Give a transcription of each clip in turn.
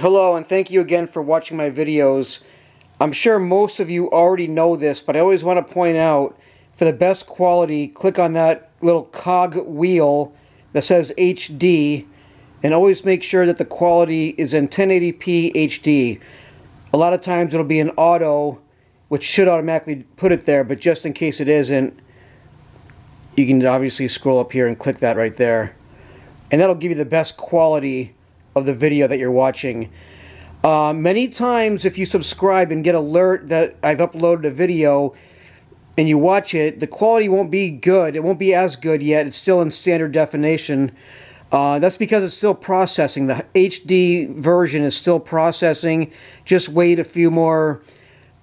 Hello, and thank you again for watching my videos. I'm sure most of you already know this, but I always want to point out, for the best quality, click on that little cog wheel that says HD, and always make sure that the quality is in 1080p HD. A lot of times it'll be in auto, which should automatically put it there, but just in case it isn't, you can obviously scroll up here and click that right there. And that'll give you the best quality of the video that you're watching. Many times if you subscribe and get alert that I've uploaded a video and you watch it, the quality won't be good. It won't be as good yet. It's still in standard definition. That's because it's still processing. The HD version is still processing. Just wait a few more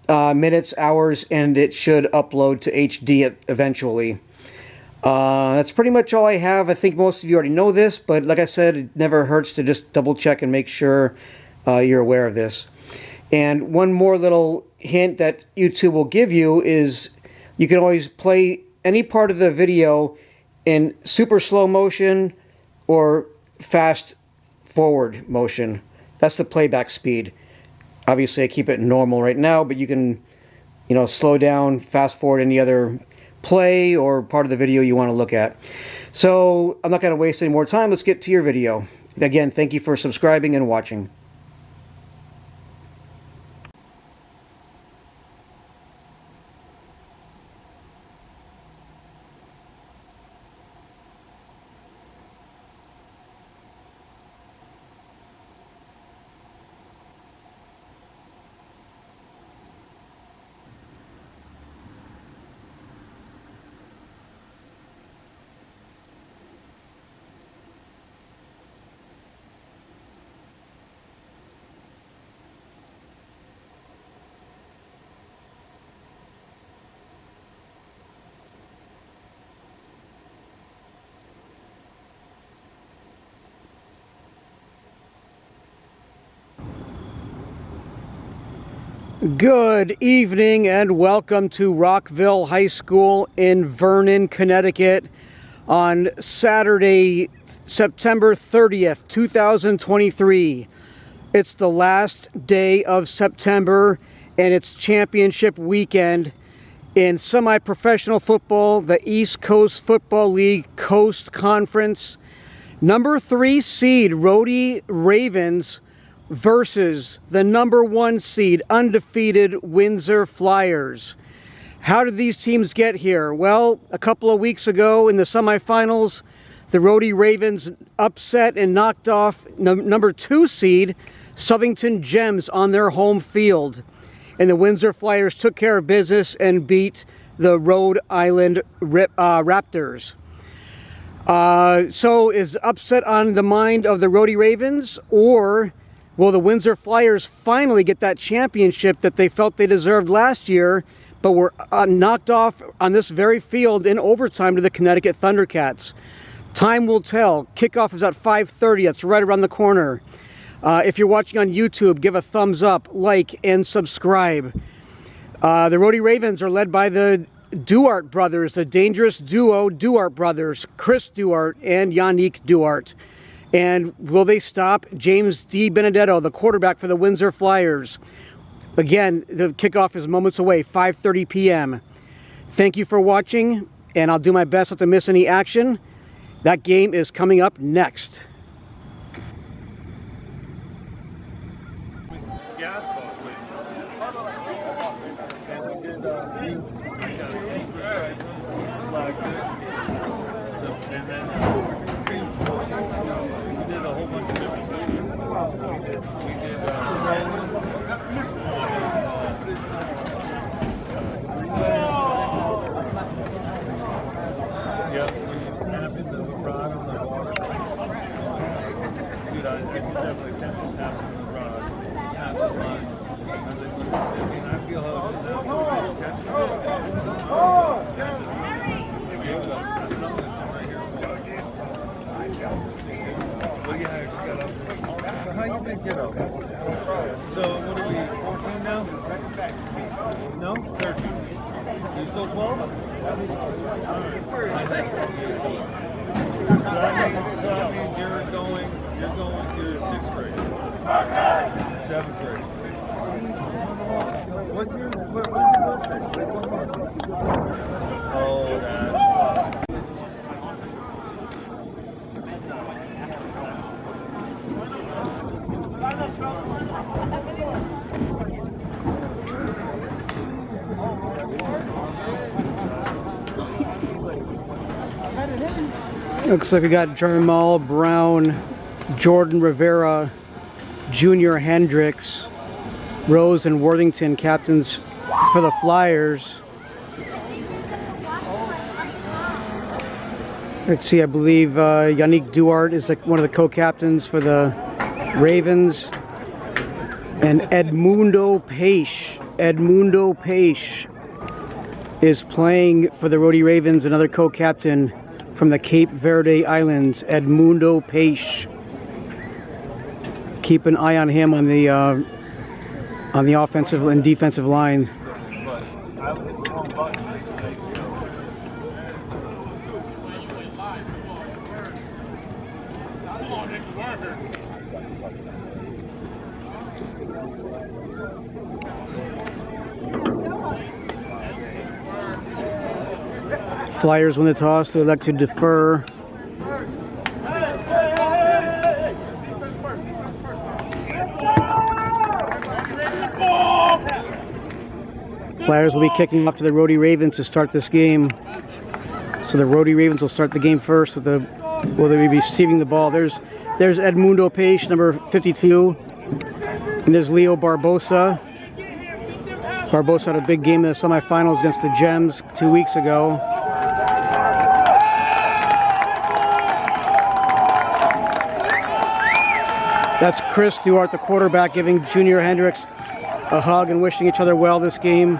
minutes, hours, and it should upload to HD eventually. That's pretty much all I have. I think most of you already know this, but like I said, it never hurts to just double check and make sure you're aware of this. And one more little hint that YouTube will give you is you can always play any part of the video in super slow motion or fast forward motion. That's the playback speed. Obviously I keep it normal right now, but you can, slow down, fast forward any other play or part of the video you want to look at. So I'm not going to waste any more time. Let's get to your video. Again, thank you for subscribing and watching. Good evening and welcome to Rockville High School in Vernon, Connecticut on Saturday, September 30th, 2023. It's the last day of September and it's championship weekend in semi-professional football, the East Coast Football League Coast Conference. Number 3 seed Rhody Ravens versus the number 1 seed undefeated Windsor Flyers. How did these teams get here? Well, a couple of weeks ago in the semifinals, the Rhody Ravens upset and knocked off number 2 seed Southington Gems on their home field. And the Windsor Flyers took care of business and beat the Rhode Island Raptors. So is upset on the mind of the Rhody Ravens, or will the Windsor Flyers finally get that championship that they felt they deserved last year, but were knocked off on this very field in overtime to the Connecticut Thundercats? Time will tell. Kickoff is at 5:30. That's right around the corner. If you're watching on YouTube, give a thumbs up, like, and subscribe. The Rhody Ravens are led by the Duarte brothers, the dangerous duo Duarte brothers, Chris Duarte and Yannick Duarte. And will they stop James D. Benedetto, the quarterback for the Windsor Flyers? Again, the kickoff is moments away, 5:30 p.m. Thank you for watching, and I'll do my best not to miss any action. That game is coming up next. So what are we, 14 now? No? 13. You still 12? So that means you're going to 6th grade. Seventh grade. What's your birthday? Oh, that's Looks like we got Jamal Brown, Jordan Rivera, Junior Hendricks, Rose and Worthington captains for the Flyers. Let's see, I believe Yannick Duarte is one of the co-captains for the Ravens. And Edmundo Peixe is playing for the Rhody Ravens, another co-captain from the Cape Verde Islands, Edmundo Peixe. Keep an eye on him on the offensive and defensive line. Flyers win the toss. They elect to defer. Flyers will be kicking off to the Rhody Ravens to start this game. So the Rhody Ravens will start the game first with the, will they be receiving the ball. There's Edmundo Peixe, number 52. And there's Leo Barbosa. Barbosa had a big game in the semifinals against the Gems 2 weeks ago. That's Chris Duarte, the quarterback, giving Junior Hendricks a hug and wishing each other well this game.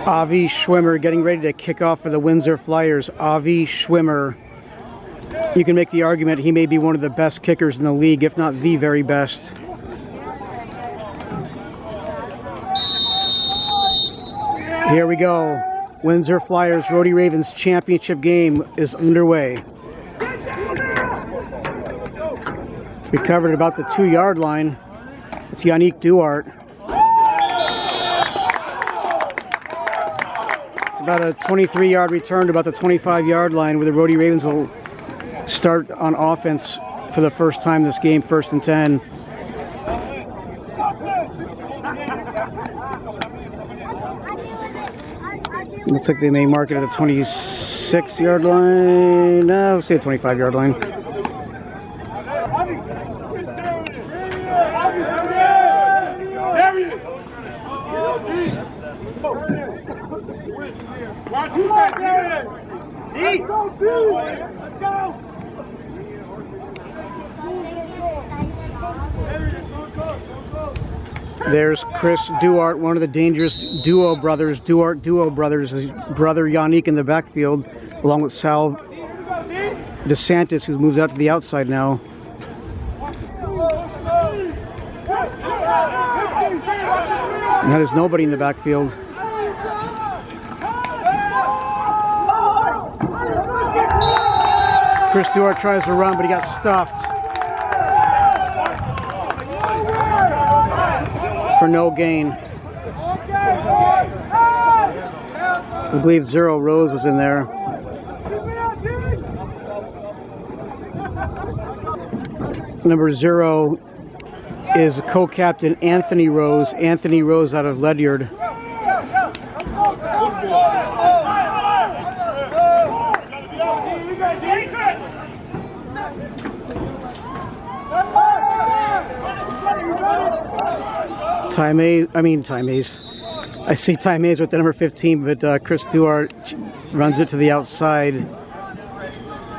Avi Schwimmer getting ready to kick off for the Windsor Flyers. Avi Schwimmer. You can make the argument he may be one of the best kickers in the league, if not the very best. Here we go. Windsor Flyers Rhody Ravens championship game is underway. Recovered at about the 2-yard line. It's Yannick Duarte. It's about a 23-yard return to about the 25-yard line, where the Rhody Ravens will start on offense for the first time this game, 1st and 10. Looks like they may mark it at the 26-yard line. No, we'll say the 25-yard line. There's Chris Duarte, one of the dangerous duo brothers, Duarte duo brothers, his brother Yannick in the backfield, along with Sal DeSantis, who moves out to the outside now. Now there's nobody in the backfield. Chris Duarte tries to run, but he got stuffed for no gain. I believe Zero Rose was in there. Number 0 is co-captain Anthony Rose. Anthony Rose out of Ledyard. I see Ty Mays with the number 15, but Chris Duarte runs it to the outside.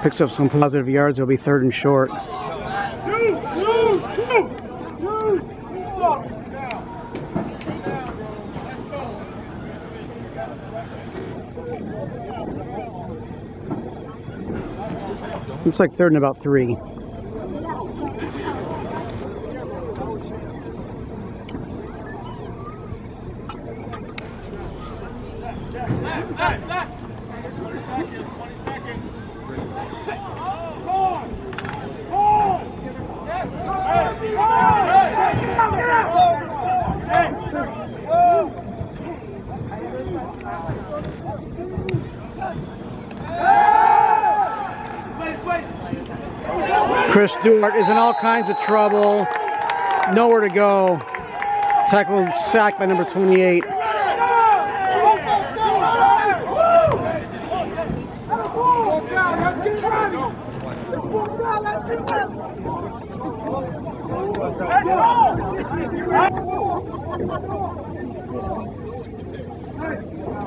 Picks up some positive yards. It'll be 3rd and short. Looks like 3rd and about 3. Chris Duarte is in all kinds of trouble. Nowhere to go. Tackled and sacked by number 28.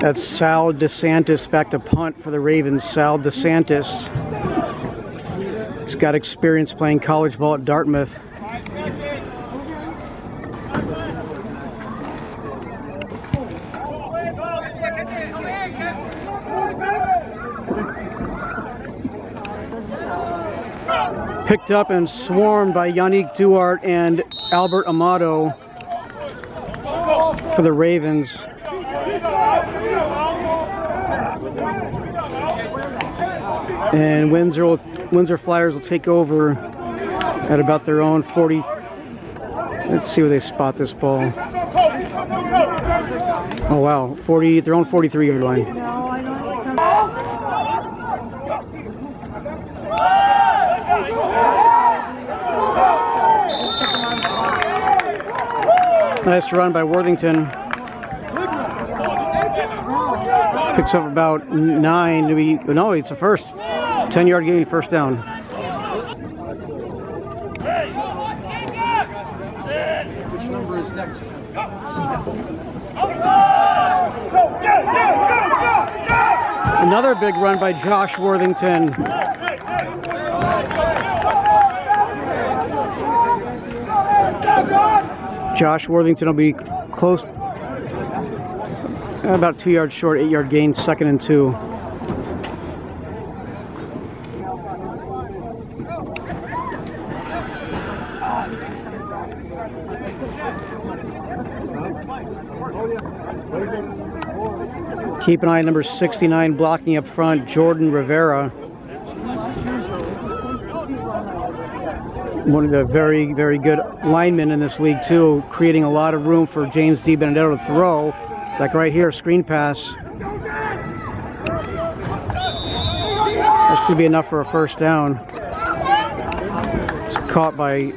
That's Sal DeSantis back to punt for the Ravens. Sal DeSantis. He's got experience playing college ball at Dartmouth. Picked up and swarmed by Yannick Duarte and Albert Amato for the Ravens. And Windsor Flyers will take over at about their own 40. Let's see where they spot this ball. Oh wow, their own 43-yard line. Nice run by Worthington. Picks up about 9 to be. No, it's a first. 10-yard gain, first down. Which number is next? Another big run by Josh Worthington. Josh Worthington will be close, about 2 yards short, 8-yard gain, 2nd and 2. Keep an eye on number 69 blocking up front, Jordan Rivera. One of the very, very good linemen in this league too, creating a lot of room for James D. Benedetto to throw, like right here, screen pass. This could be enough for a first down. It's caught by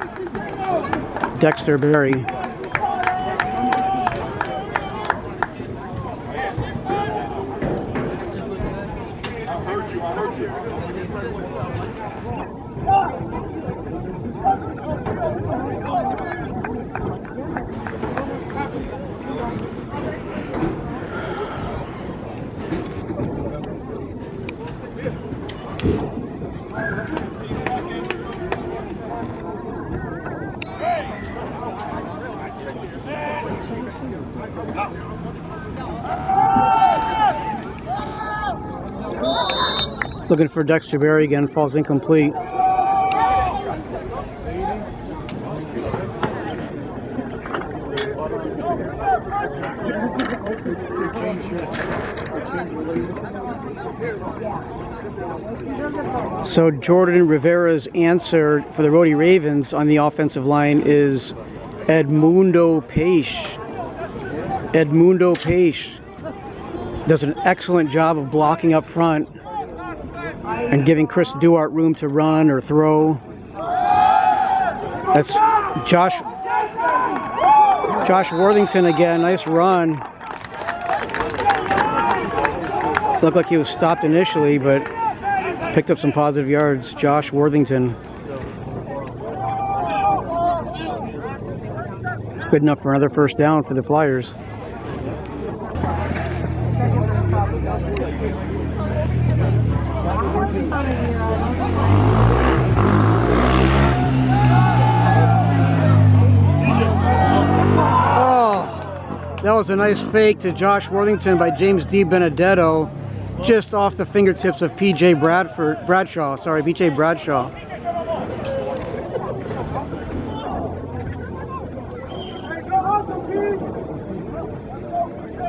Dexter Berry. Looking for Dexter Berry again, falls incomplete. So Jordan Rivera's answer for the Rhody Ravens on the offensive line is Edmundo Peixe. Edmundo Peixe does an excellent job of blocking up front and giving Chris Duarte room to run or throw. That's Josh Worthington again, nice run. Looked like he was stopped initially, but picked up some positive yards. Josh Worthington. It's good enough for another first down for the Flyers. Oh, that was a nice fake to Josh Worthington by James D. Benedetto, just off the fingertips of BJ Bradshaw.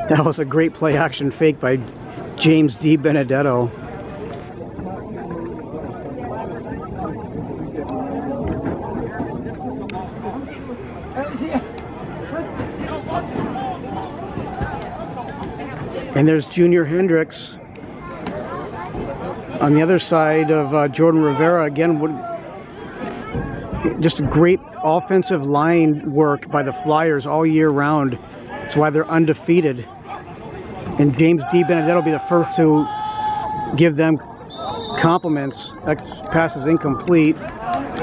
That was a great play action fake by James D. Benedetto. And there's Junior Hendricks on the other side of Jordan Rivera. Again, just a great offensive line work by the Flyers all year round. That's why they're undefeated. And James D. Benedetto will be the first to give them compliments. That pass is incomplete.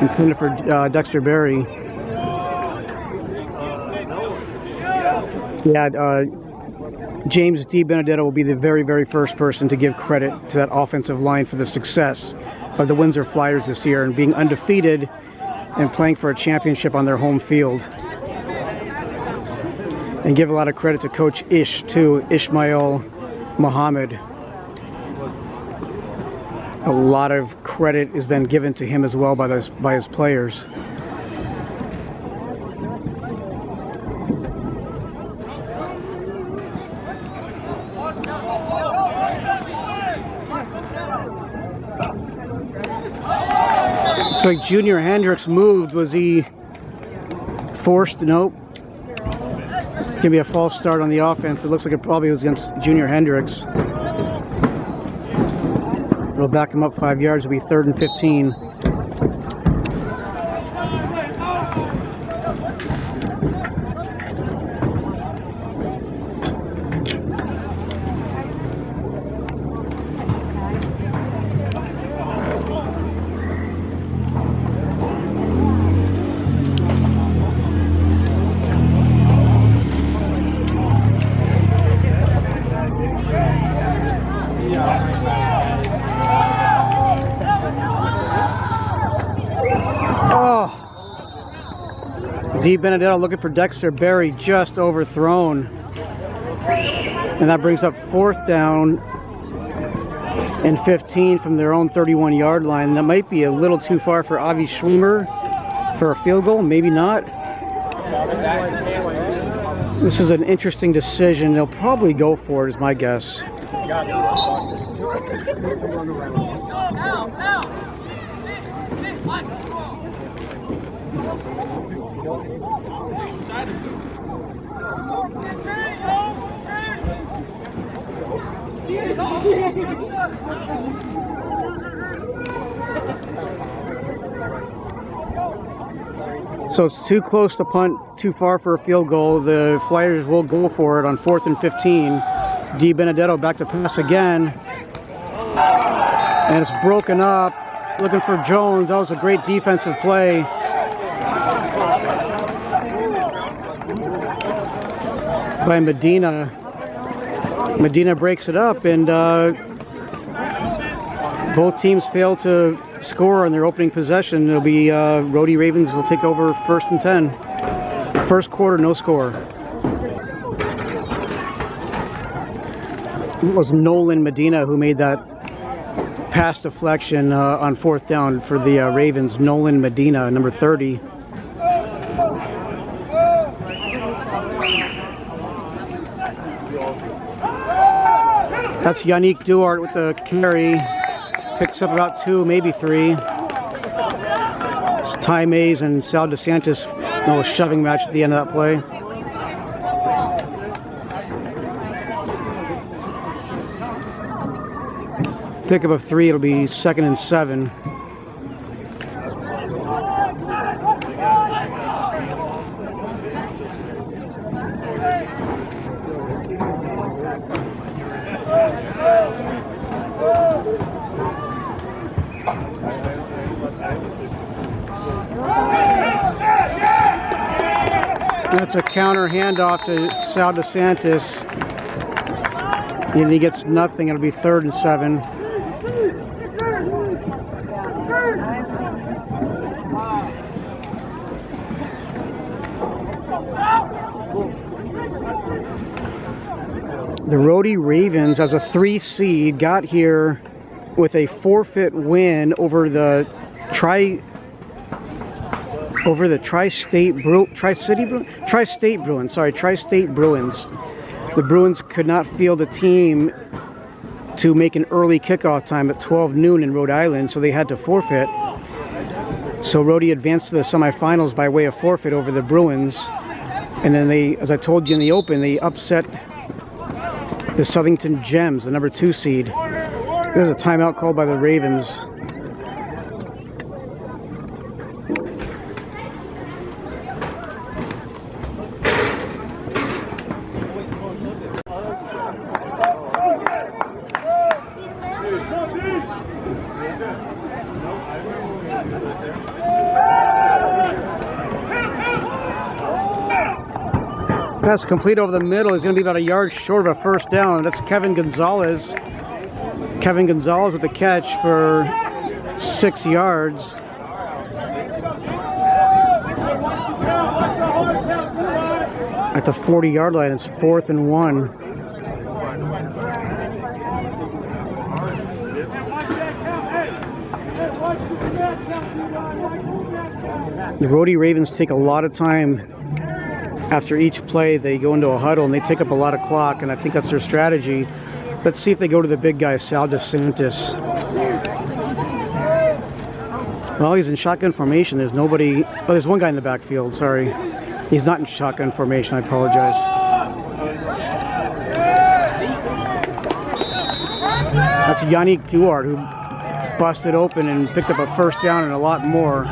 Intended for Dexter Berry. Yeah, James D. Benedetto will be the very, very first person to give credit to that offensive line for the success of the Windsor Flyers this year and being undefeated and playing for a championship on their home field. And give a lot of credit to Coach Ish, too, Ishmael Muhammad. A lot of credit has been given to him as well by his players. Looks like Junior Hendricks moved. Was he forced? Nope. It's going to be a false start on the offense. It looks like it probably was against Junior Hendricks. It'll back him up 5 yards. It'll be 3rd and 15. D. Benedetto looking for Dexter Berry, just overthrown. And that brings up 4th down and 15 from their own 31-yard line. That might be a little too far for Avi Schwimmer for a field goal, maybe not. This is an interesting decision. They'll probably go for it, is my guess. So it's too close to punt, too far for a field goal. The Flyers will go for it on 4th and 15. D. Benedetto back to pass again. And it's broken up. Looking for Jones. That was a great defensive play. By Medina. Medina breaks it up, and both teams fail to score on their opening possession. It'll be Rhody Ravens will take over 1st and 10. First quarter, no score. It was Nolan Medina who made that pass deflection on 4th down for the Ravens. Nolan Medina, number 30. That's Yannick Duarte with the carry. Picks up about 2, maybe 3. It's Ty Mays and Sal DeSantis, a little shoving match at the end of that play. Pickup of 3, it'll be 2nd and 7. That's a counter handoff to Sal DeSantis. And he gets nothing. It'll be 3rd and 7. The Rhody Ravens, as a 3 seed, got here with a forfeit win over the Tri-State Bruins. The Bruins could not field a team to make an early kickoff time at 12 noon in Rhode Island, so they had to forfeit. So Rhody advanced to the semifinals by way of forfeit over the Bruins. And then they, as I told you in the open, they upset the Southington Gems, the number 2 seed. There's a timeout called by the Ravens. Pass complete over the middle. He's going to be about a yard short of a 1st down. That's Kevin Gonzalez. Kevin Gonzalez with the catch for 6 yards. At the 40-yard line, it's 4th and 1. The Rhody Ravens take a lot of time. After each play, they go into a huddle and they take up a lot of clock, and I think that's their strategy. Let's see if they go to the big guy, Sal DeSantis. Well, he's in shotgun formation. There's nobody. Oh, there's one guy in the backfield. Sorry. He's not in shotgun formation. I apologize. That's Yannick Duarte, who busted open and picked up a 1st down and a lot more.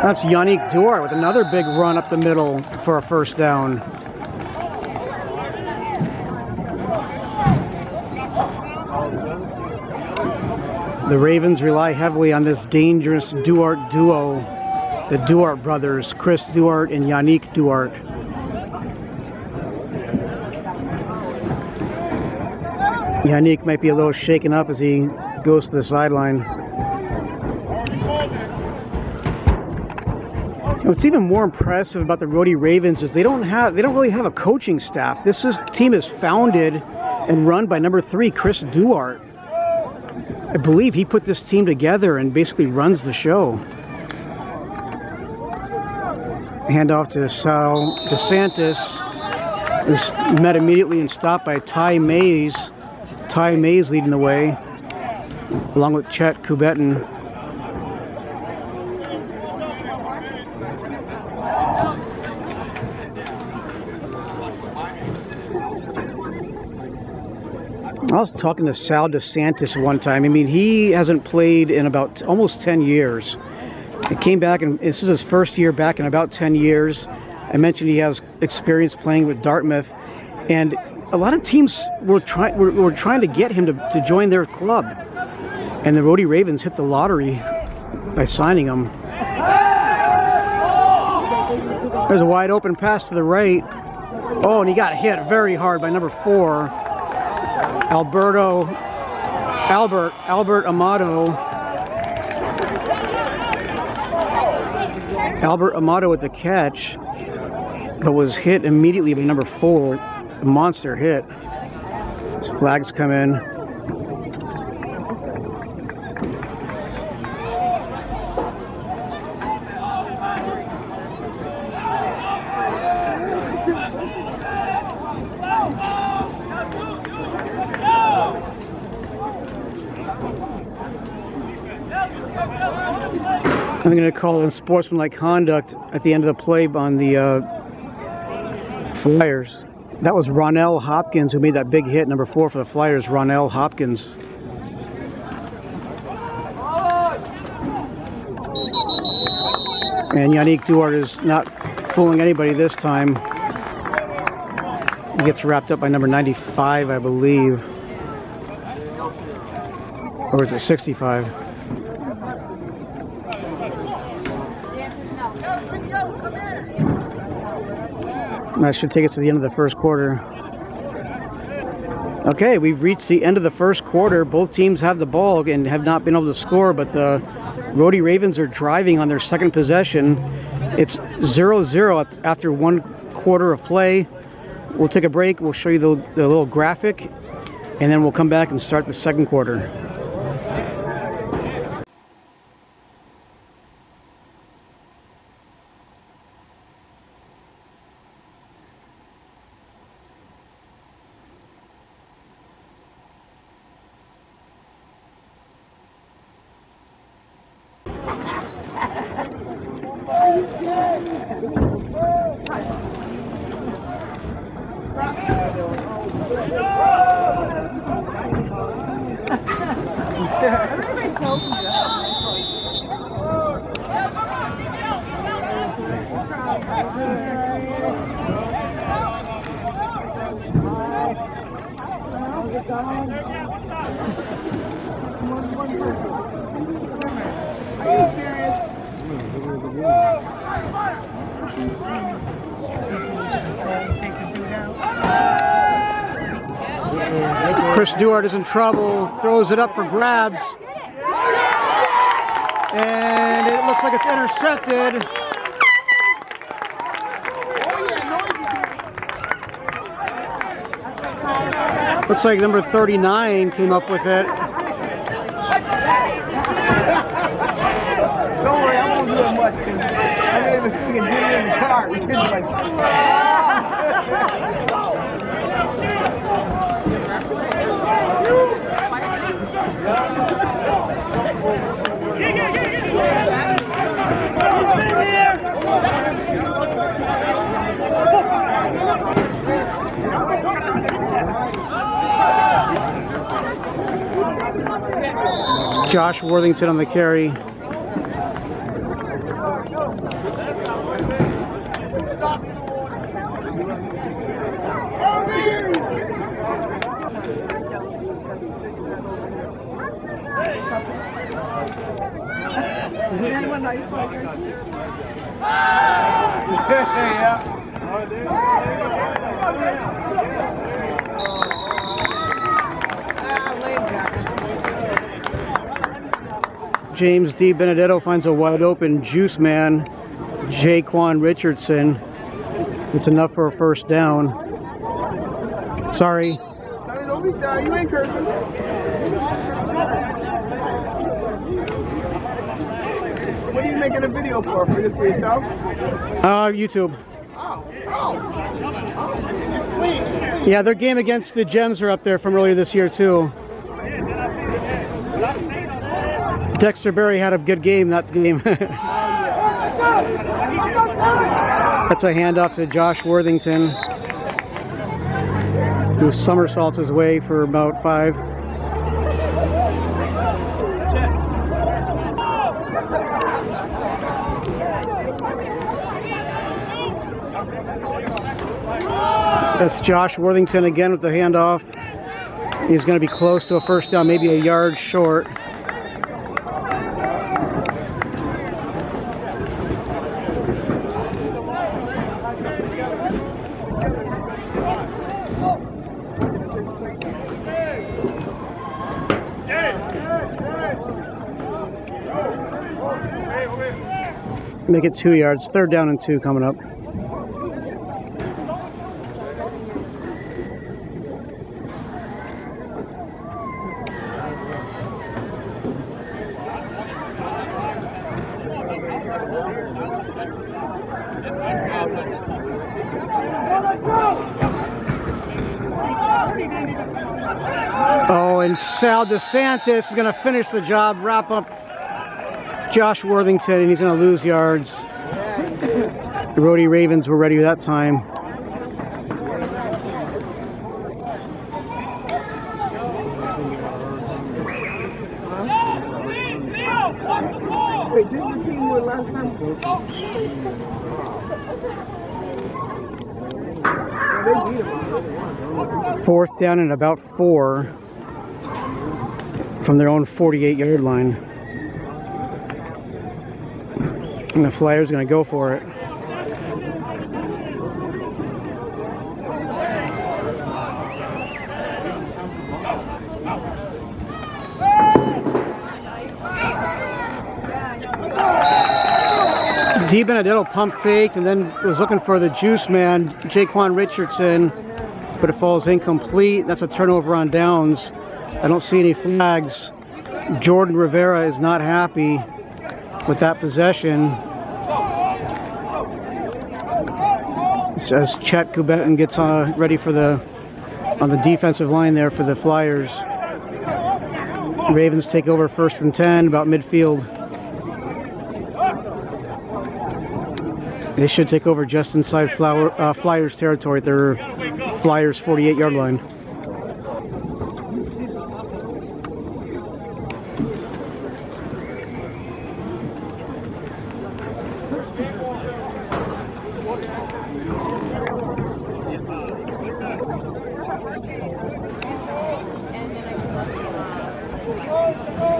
That's Yannick Duarte with another big run up the middle for a 1st down. The Ravens rely heavily on this dangerous Duarte duo, the Duarte brothers, Chris Duarte and Yannick Duarte. Yannick might be a little shaken up as he goes to the sideline. What's even more impressive about the Rhody Ravens is they don't really have a coaching staff. This team is founded and run by number 3, Chris Duarte. I believe he put this team together and basically runs the show. Handoff to Sal DeSantis, who's met immediately and stopped by Ty Mays. Ty Mays leading the way, along with Chet Kubetin. I was talking to Sal DeSantis one time. I mean, he hasn't played in about almost 10 years. He came back, and this is his 1st year back in about 10 years. I mentioned he has experience playing with Dartmouth, and a lot of teams were trying to get him to join their club, and the Rhody Ravens hit the lottery by signing him. There's a wide open pass to the right. Oh, and he got hit very hard by number 4. Albert Amato with the catch, but was hit immediately by number 4. A monster hit. His flags come in. I'm going to call it unsportsmanlike conduct at the end of the play on the Flyers. That was Ronell Hopkins who made that big hit, number 4 for the Flyers, Ronell Hopkins. And Yannick Duarte is not fooling anybody this time. He gets wrapped up by number 95, I believe. Or is it 65? That should take us to the end of the first quarter. Okay, we've reached the end of the first quarter. Both teams have the ball and have not been able to score, but the Rhody Ravens are driving on their second possession. It's 0-0 after 1 quarter of play. We'll take a break. We'll show you the little graphic, and then we'll come back and start the second quarter. Chris Duarte is in trouble, throws it up for grabs, and it looks like it's intercepted. Looks like number 39 came up with it. Don't worry, I won't do it much. I didn't even freaking get it in the car. We couldn't like. It's Josh Worthington on the carry. James D. Benedetto finds a wide open juice man, Jaquan Richardson. It's enough for a first down. Sorry. Don't be sorry, you ain't cursing. What are you making a video for? For this for yourself? YouTube. It's clean. Yeah, their game against the Gems are up there from earlier this year too. Dexter Berry had a good game that game. That's a handoff to Josh Worthington, who somersaults his way for about 5. That's Josh Worthington again with the handoff. He's going to be close to a first down, maybe a yard short. Make it 2 yards. 3rd down and 2 coming up. Oh, and Sal DeSantis is going to finish the job, wrap up Josh Worthington, and he's going to lose yards. The Rhody Ravens were ready that time. Wait, didn't you see you last time? 4th down and about 4 from their own 48-yard line. And the Flyers going to go for it. D. Benedetto pump faked and then was looking for the juice man, Jaquan Richardson, but it falls incomplete. That's a turnover on downs. I don't see any flags. Jordan Rivera is not happy with that possession. As Chet Kubetin gets ready for on the defensive line there for the Flyers. Ravens take over 1st and 10, about midfield. They should take over just inside Flyers territory at their Flyers 48-yard line.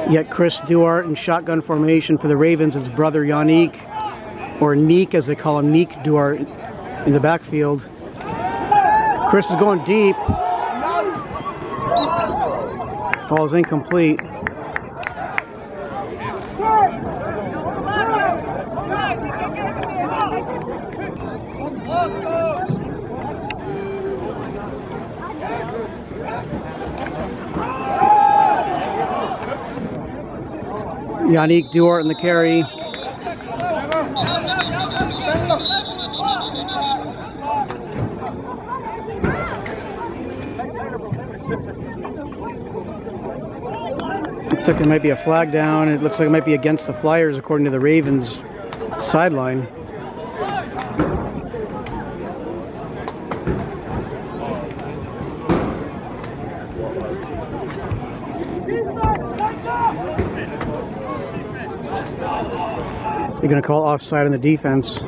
Yet Chris Duart in shotgun formation for the Ravens, his brother Yannick, or Neek as they call him, Neek Duart in the backfield. Chris is going deep. Falls incomplete. Yannick Duart in the carry. Looks like there might be a flag down. It looks like it might be against the Flyers according to the Ravens sideline. They're going to call offside on the defense.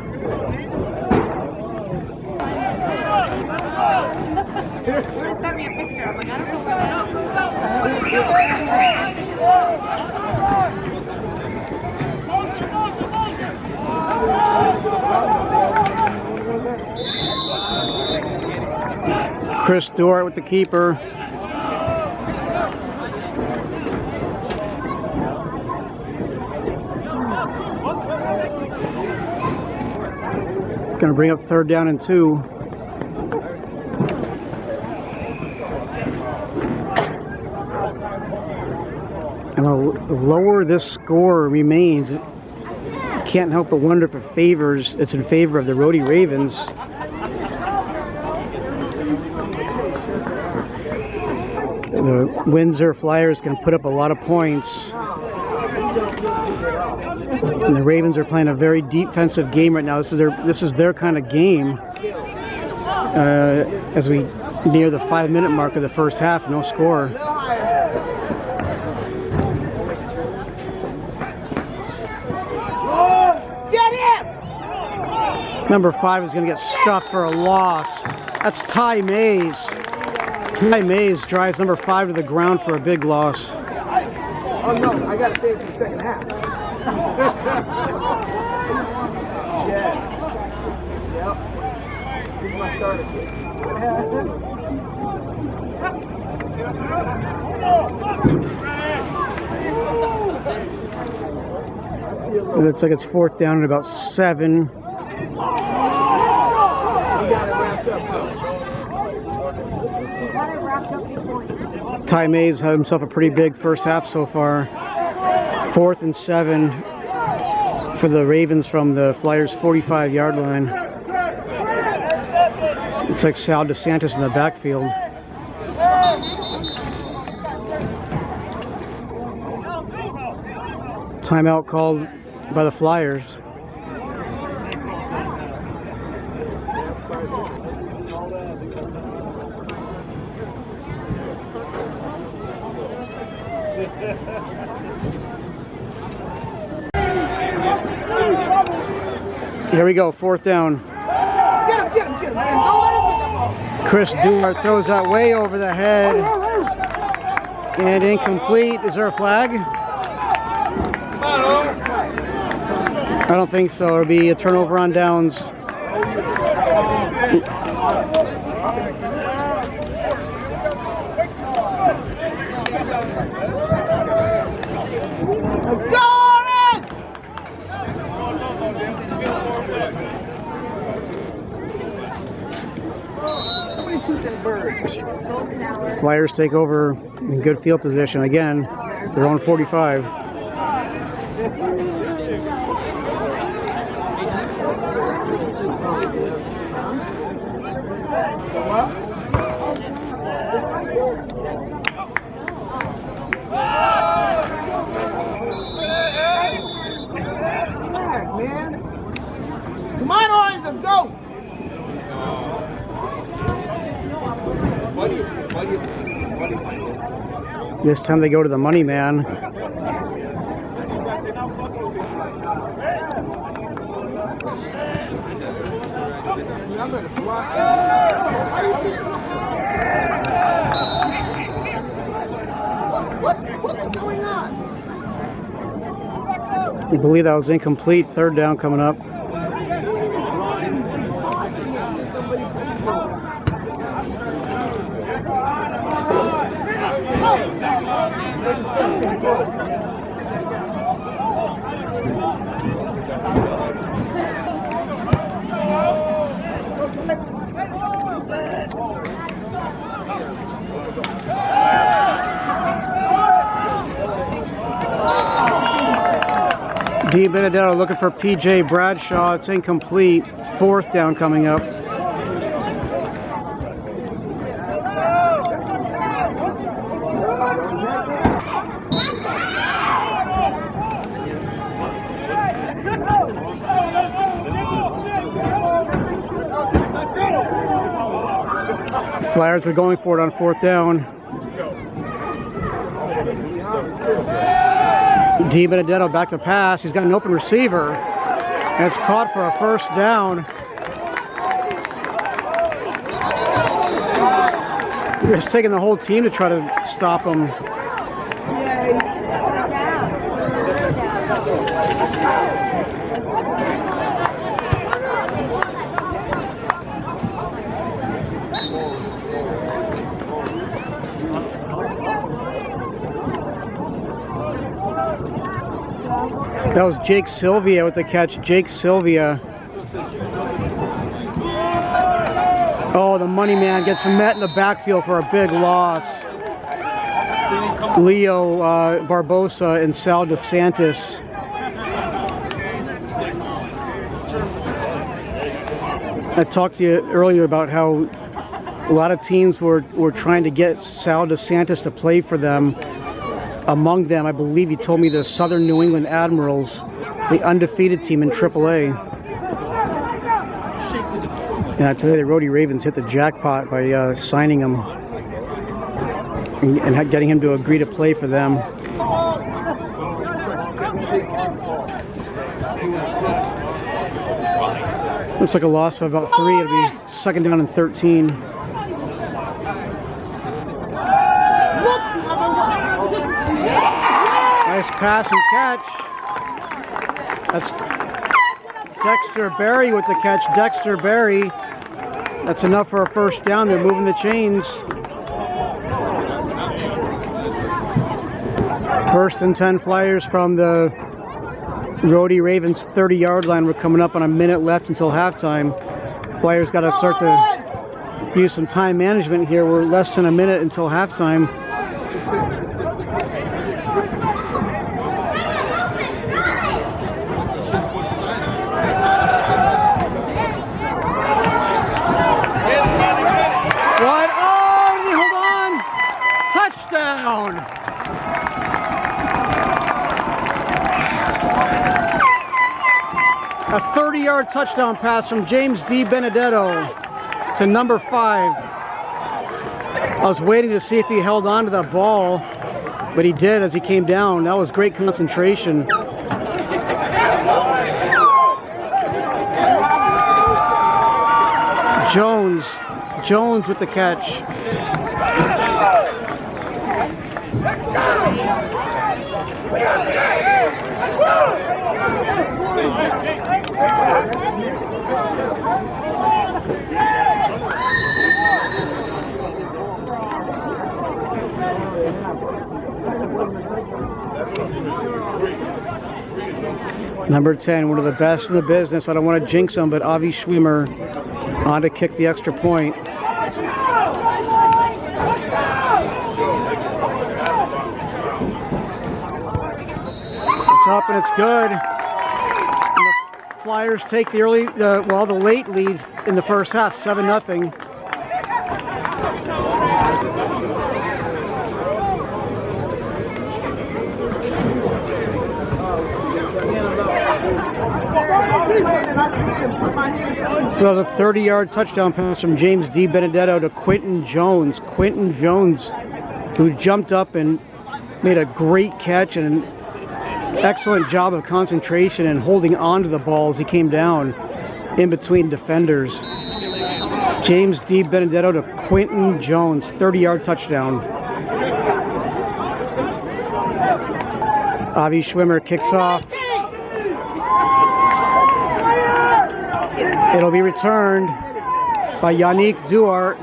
Chris Duart with the keeper. Going to bring up 3rd down and 2. And the lower this score remains, you can't help but wonder if it's in favor of the Rhody Ravens. The Windsor Flyers can put up a lot of points. And the Ravens are playing a very defensive game right now. This is their kind of game. As we near the 5-minute mark of the first half, no score. Get him! Number 5 is going to get stuffed for a loss. That's Ty Mays. Ty Mays drives number 5 to the ground for a big loss. Oh no, I got to finish the second half. Yeah. Yep. Here's my starter kit. It looks like it's 4th down at about 7. Ty Mays had himself a pretty big first half so far. 4th and 7 for the Ravens from the Flyers' 45-yard line. It's like Sal DeSantis in the backfield. Timeout called by the Flyers. Here we go, 4th down. Get him, man. Don't let him get the ball. Chris Duart throws that way over the head. And incomplete. Is there a flag? I don't think so. It'll be a turnover on downs. Flyers take over in good field position again. Their own 45. Come on, Orange, let's go! This time they go to the money man. What's going on? I believe that was incomplete. 3rd down coming up. D. Benedetto looking for P.J. Bradshaw. It's incomplete. 4th down coming up. Flyers are going for it on 4th down. D. Benedetto back to pass. He's got an open receiver. And it's caught for a 1st down. It's taking the whole team to try to stop him. That was Jake Sylvia with the catch. Jake Sylvia. Oh, the money man gets met in the backfield for a big loss. Leo Barbosa and Sal DeSantis. I talked to you earlier about how a lot of teams were trying to get Sal DeSantis to play for them. Among them, I believe you told me the Southern New England Admirals, the undefeated team in AAA. And I tell you, the Rhody Ravens hit the jackpot by signing him and getting him to agree to play for them. Looks like a loss of about 3. It'll be 2nd down and 13. Nice pass and catch. That's Dexter Berry with the catch. Dexter Berry. That's enough for a 1st down. They're moving the chains. 1st and 10 Flyers from the Rhody Ravens 30-yard line. We're coming up on a minute left until halftime. Flyers got to start to use some time management here. We're less than a minute until halftime. What? Oh, hold on! Touchdown! A 30-yard touchdown pass from James D. Benedetto to number 5. I was waiting to see if he held on to that ball, but he did as he came down. That was great concentration. Jones with the catch. Number 10, one of the best in the business. I don't want to jinx him, but Avi Schwimmer on to kick the extra point. It's up and it's good. And the Flyers take the late lead in the first half, 7-0. So the 30-yard touchdown pass from James D. Benedetto to Quentin Jones. Quentin Jones, who jumped up and made a great catch and an excellent job of concentration and holding on to the ball as he came down in between defenders. James D. Benedetto to Quentin Jones, 30-yard touchdown. Avi Schwimmer kicks off. It'll be returned by Yannick Duarte.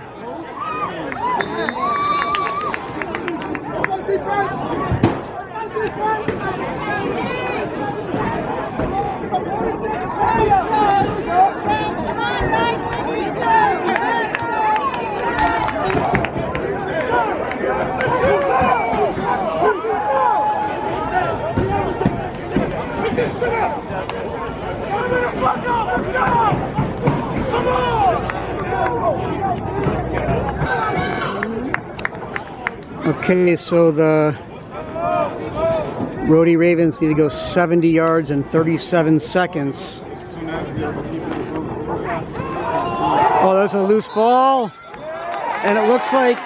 Okay, so the Rhody Ravens need to go 70 yards in 37 seconds. Oh, there's a loose ball, and it looks like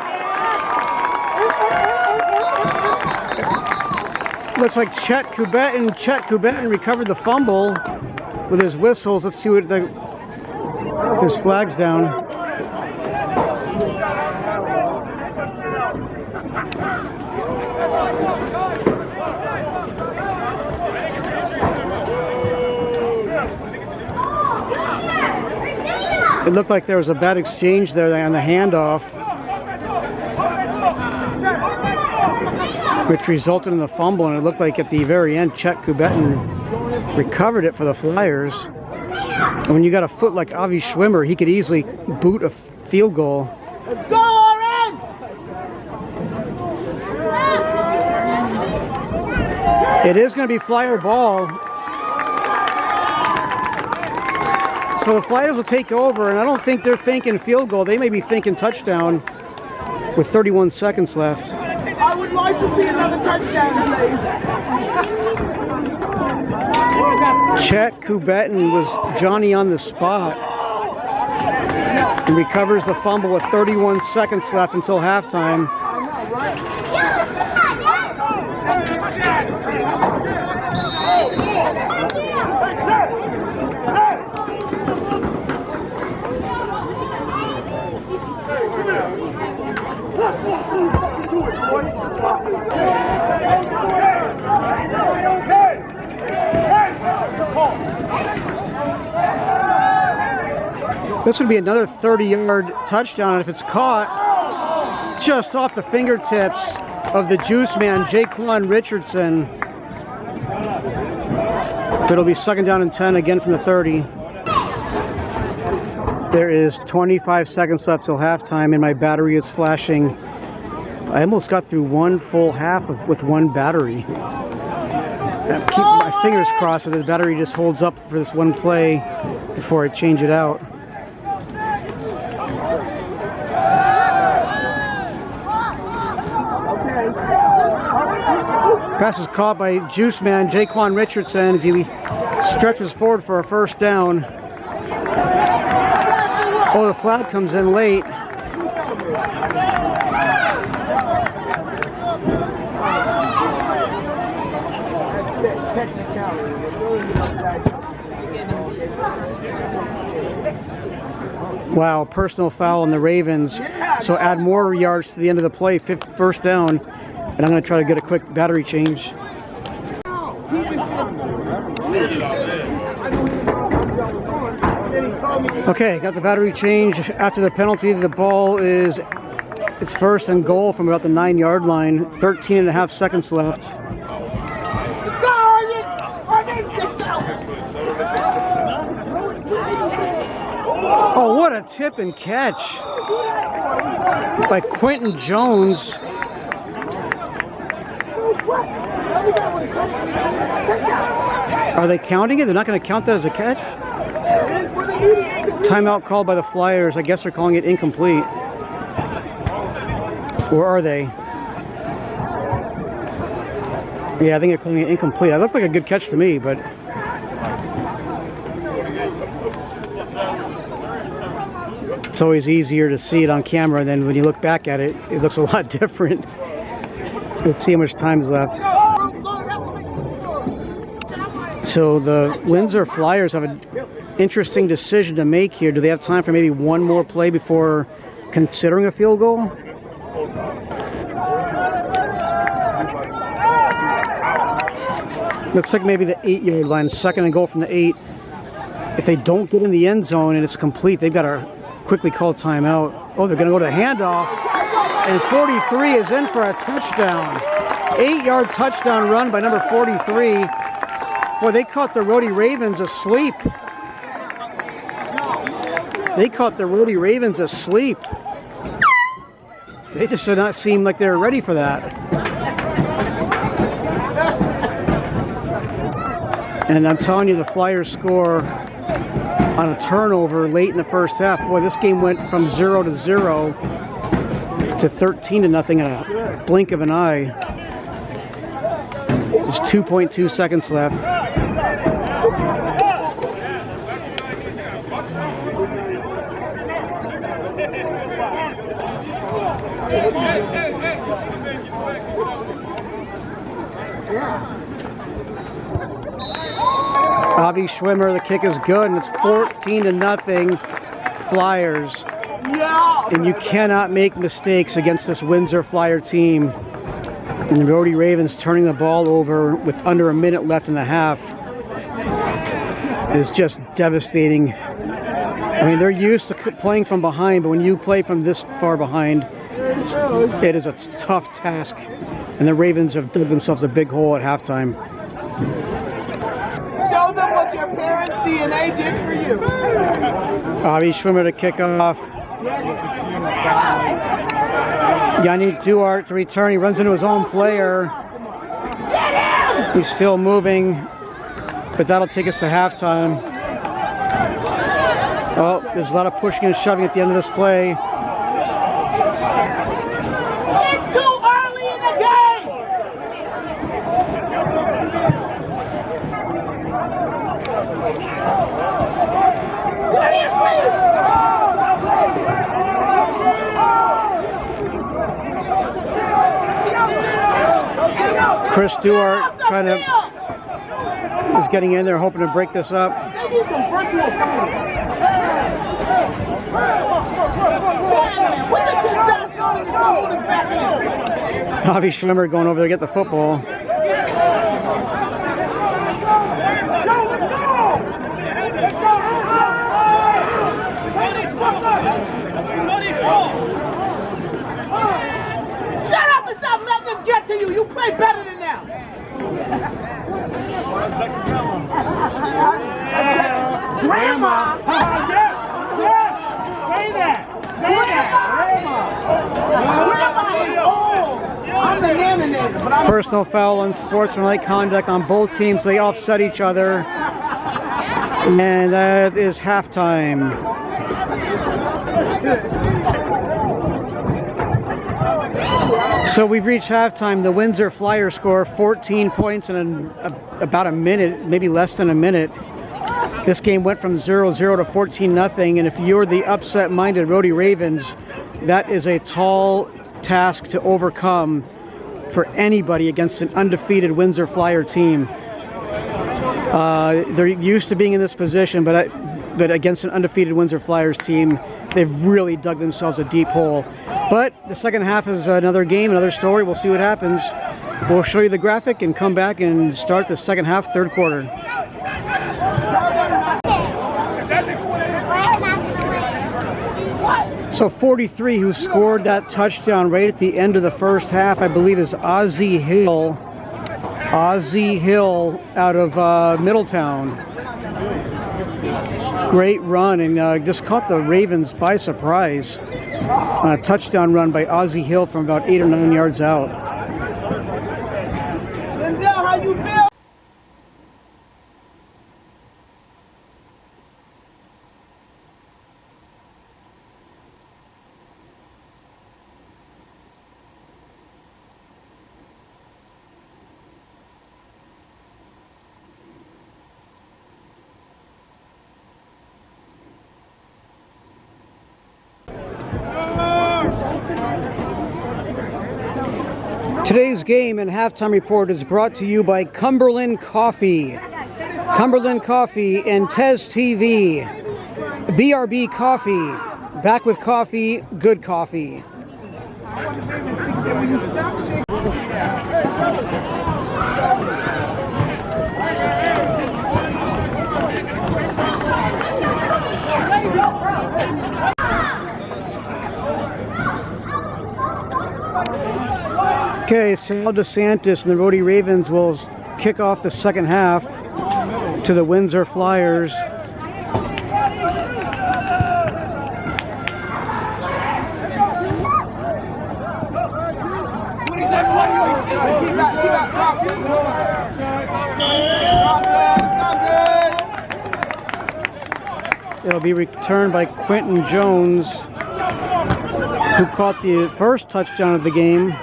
Chet Kubetin recovered the fumble with his whistles. Let's see what there's flags down. It looked like there was a bad exchange there on the handoff, which resulted in the fumble, and it looked like at the very end Chet Kubetin recovered it for the Flyers. And when you got a foot like Avi Schwimmer, he could easily boot a field goal. Let's go, Oren! It is going to be Flyer ball. So the Flyers will take over, and I don't think they're thinking field goal. They may be thinking touchdown with 31 seconds left. I would like to see another touchdown, please. Chet Kubetin was Johnny on the spot and recovers the fumble with 31 seconds left until halftime. This would be another 30-yard touchdown, and if it's caught just off the fingertips of the juice man, Jaquan Richardson. But it'll be 2nd down and 10 again from the 30. There is 25 seconds left till halftime, and my battery is flashing. I almost got through one full half with one battery. I keep my fingers crossed that the battery just holds up for this one play before I change it out. Pass is caught by Juice Man Jaquan Richardson as he stretches forward for a 1st down. Oh, the flag comes in late. Wow, personal foul on the Ravens. So add more yards to the end of the play, 1st down. And I'm going to try to get a quick battery change. Okay, got the battery change after the penalty. The ball is, it's 1st and goal from about the 9-yard line. 13.5 seconds left. Oh, what a tip and catch by Quentin Jones. Are they counting it? They're not going to count that as a catch? Timeout called by the Flyers. I guess they're calling it incomplete. Or are they? Yeah, I think they're calling it incomplete. That looked like a good catch to me, but... It's always easier to see it on camera than when you look back at it. It looks a lot different. Let's see how much time's left. So the Windsor Flyers have an interesting decision to make here. Do they have time for maybe one more play before considering a field goal? Looks like maybe the 8-yard line, 2nd and goal from the 8. If they don't get in the end zone and it's complete, they've got to quickly call timeout. Oh, they're going to go to the handoff. And 43 is in for a touchdown. 8-yard touchdown run by number 43. Boy, they caught the Rhody Ravens asleep. They caught the Rhody Ravens asleep. They just did not seem like they were ready for that. And I'm telling you, the Flyers score on a turnover late in the 1st half. Boy, this game went from 0-0 to 13-0 in a blink of an eye. There's 2.2 seconds left. Bobby Schwimmer, the kick is good, and it's 14-0 Flyers. And you cannot make mistakes against this Windsor Flyer team. And the Rhody Ravens turning the ball over with under a minute left in the half is just devastating. I mean, they're used to playing from behind, but when you play from this far behind, it is a tough task. And the Ravens have dug themselves a big hole at halftime. Show them what your parents' DNA did for you. Bobby Schwimmer to kick off. Yannick Duarte to return. He runs into his own player. He's still moving, but that'll take us to halftime. Oh, there's a lot of pushing and shoving at the end of this play. It's too early in the game. Chris Duarte is getting in there, hoping to break this up. Bobby Schwimmer going over there to get the football. Shut up and stop letting them get to you. You play better than them. Grandma! Yes! Yes! Say that! Say that! Grandma is old! I'm the nana, but I'm... Personal foul, unsportsmanlike conduct on both teams. They offset each other. And that is halftime. So we've reached halftime. The Windsor Flyers score 14 points in about a minute, maybe less than a minute. This game went from 0-0 to 14-0, and if you're the upset-minded Rhody Ravens, that is a tall task to overcome for anybody against an undefeated Windsor Flyer team. They're used to being in this position, but against an undefeated Windsor Flyers team, they've really dug themselves a deep hole. But the second half is another game, another story. We'll see what happens. We'll show you the graphic and come back and start the second half, third quarter. So 43, who scored that touchdown right at the end of the first half, I believe is Ozzie Hill. Ozzie Hill out of Middletown. Great run, and just caught the Ravens by surprise on a touchdown run by Ozzie Hill from about 8 or 9 yards out. How you feel? Today's game and halftime report is brought to you by Cumberland Coffee. Cumberland Coffee and Tez TV. BRB Coffee. Back with coffee, good coffee. Okay, Sal DeSantis and the Rhody Ravens will kick off the second half to the Windsor Flyers. It'll be returned by Quentin Jones, who caught the first touchdown of the game.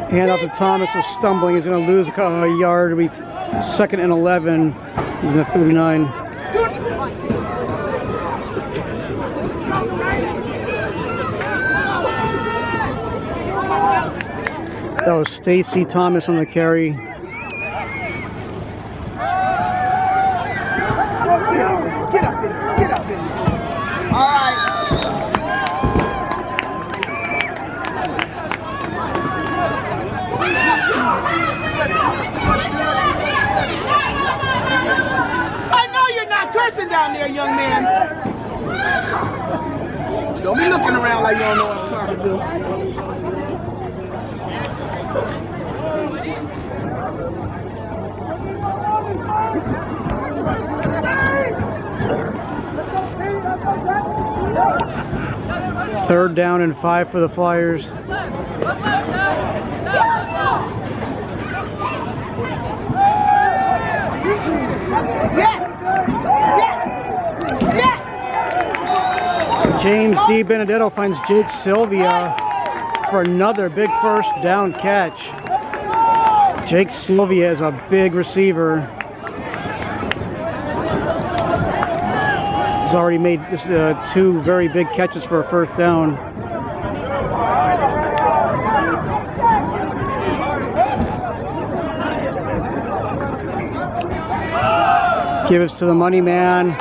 Handoff to Thomas was stumbling. He's going to lose a yard. It'll be 2nd and 11 in the 39. That was Stacy Thomas on the carry. Get up in. All right. I know you're not cursing down there, young man. Don't be looking around like you don't know what I'm talking to. Third down and 5 for the Flyers. James D. Benedetto finds Jake Sylvia for another big first down catch. Jake Sylvia is a big receiver. He's already made this 2 very big catches for a first down. Give it to the money man.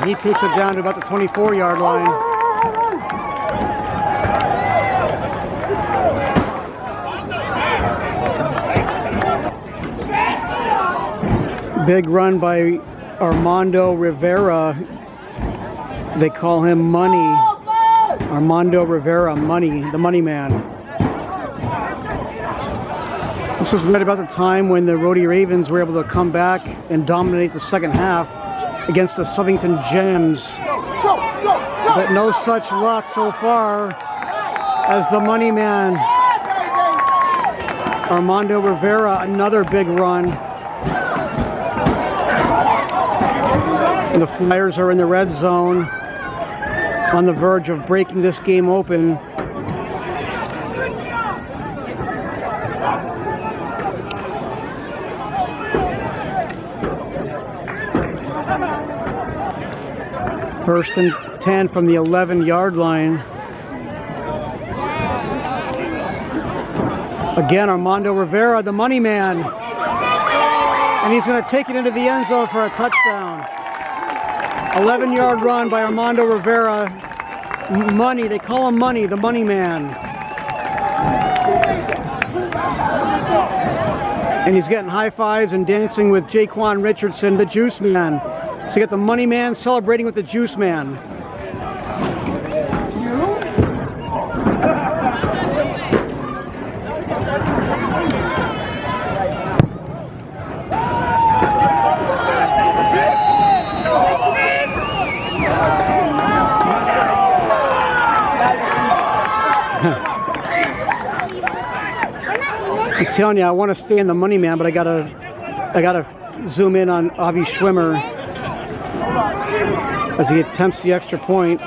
He kicks it down to about the 24-yard line. Big run by Armando Rivera. They call him Money. Armando Rivera, Money, the Money Man. This was right about the time when the Rhody Ravens were able to come back and dominate the second half against the Southington Gems. But no such luck so far as the Money Man. Armando Rivera, another big run. And the Flyers are in the red zone, on the verge of breaking this game open. First and 10 from the 11-yard line. Again, Armando Rivera, the Money Man. And he's going to take it into the end zone for a touchdown. 11-yard run by Armando Rivera. Money, they call him Money, the Money Man. And he's getting high fives and dancing with Jaquan Richardson, the Juice Man. So you got the Money Man celebrating with the Juice Man. I'm telling you, I want to stay in the Money Man, but I gotta zoom in on Avi Schwimmer as he attempts the extra point.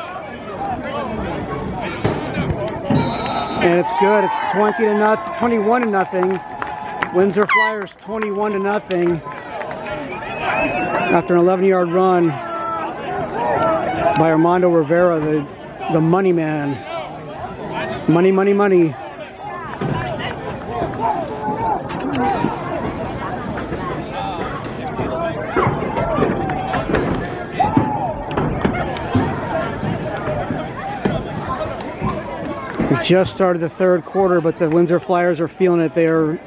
And it's good. It's 21-0. Windsor Flyers 21-0 after an 11-yard run by Armando Rivera, the Money Man. Money, money, money. We just started the third quarter, but the Windsor Flyers are feeling it. They are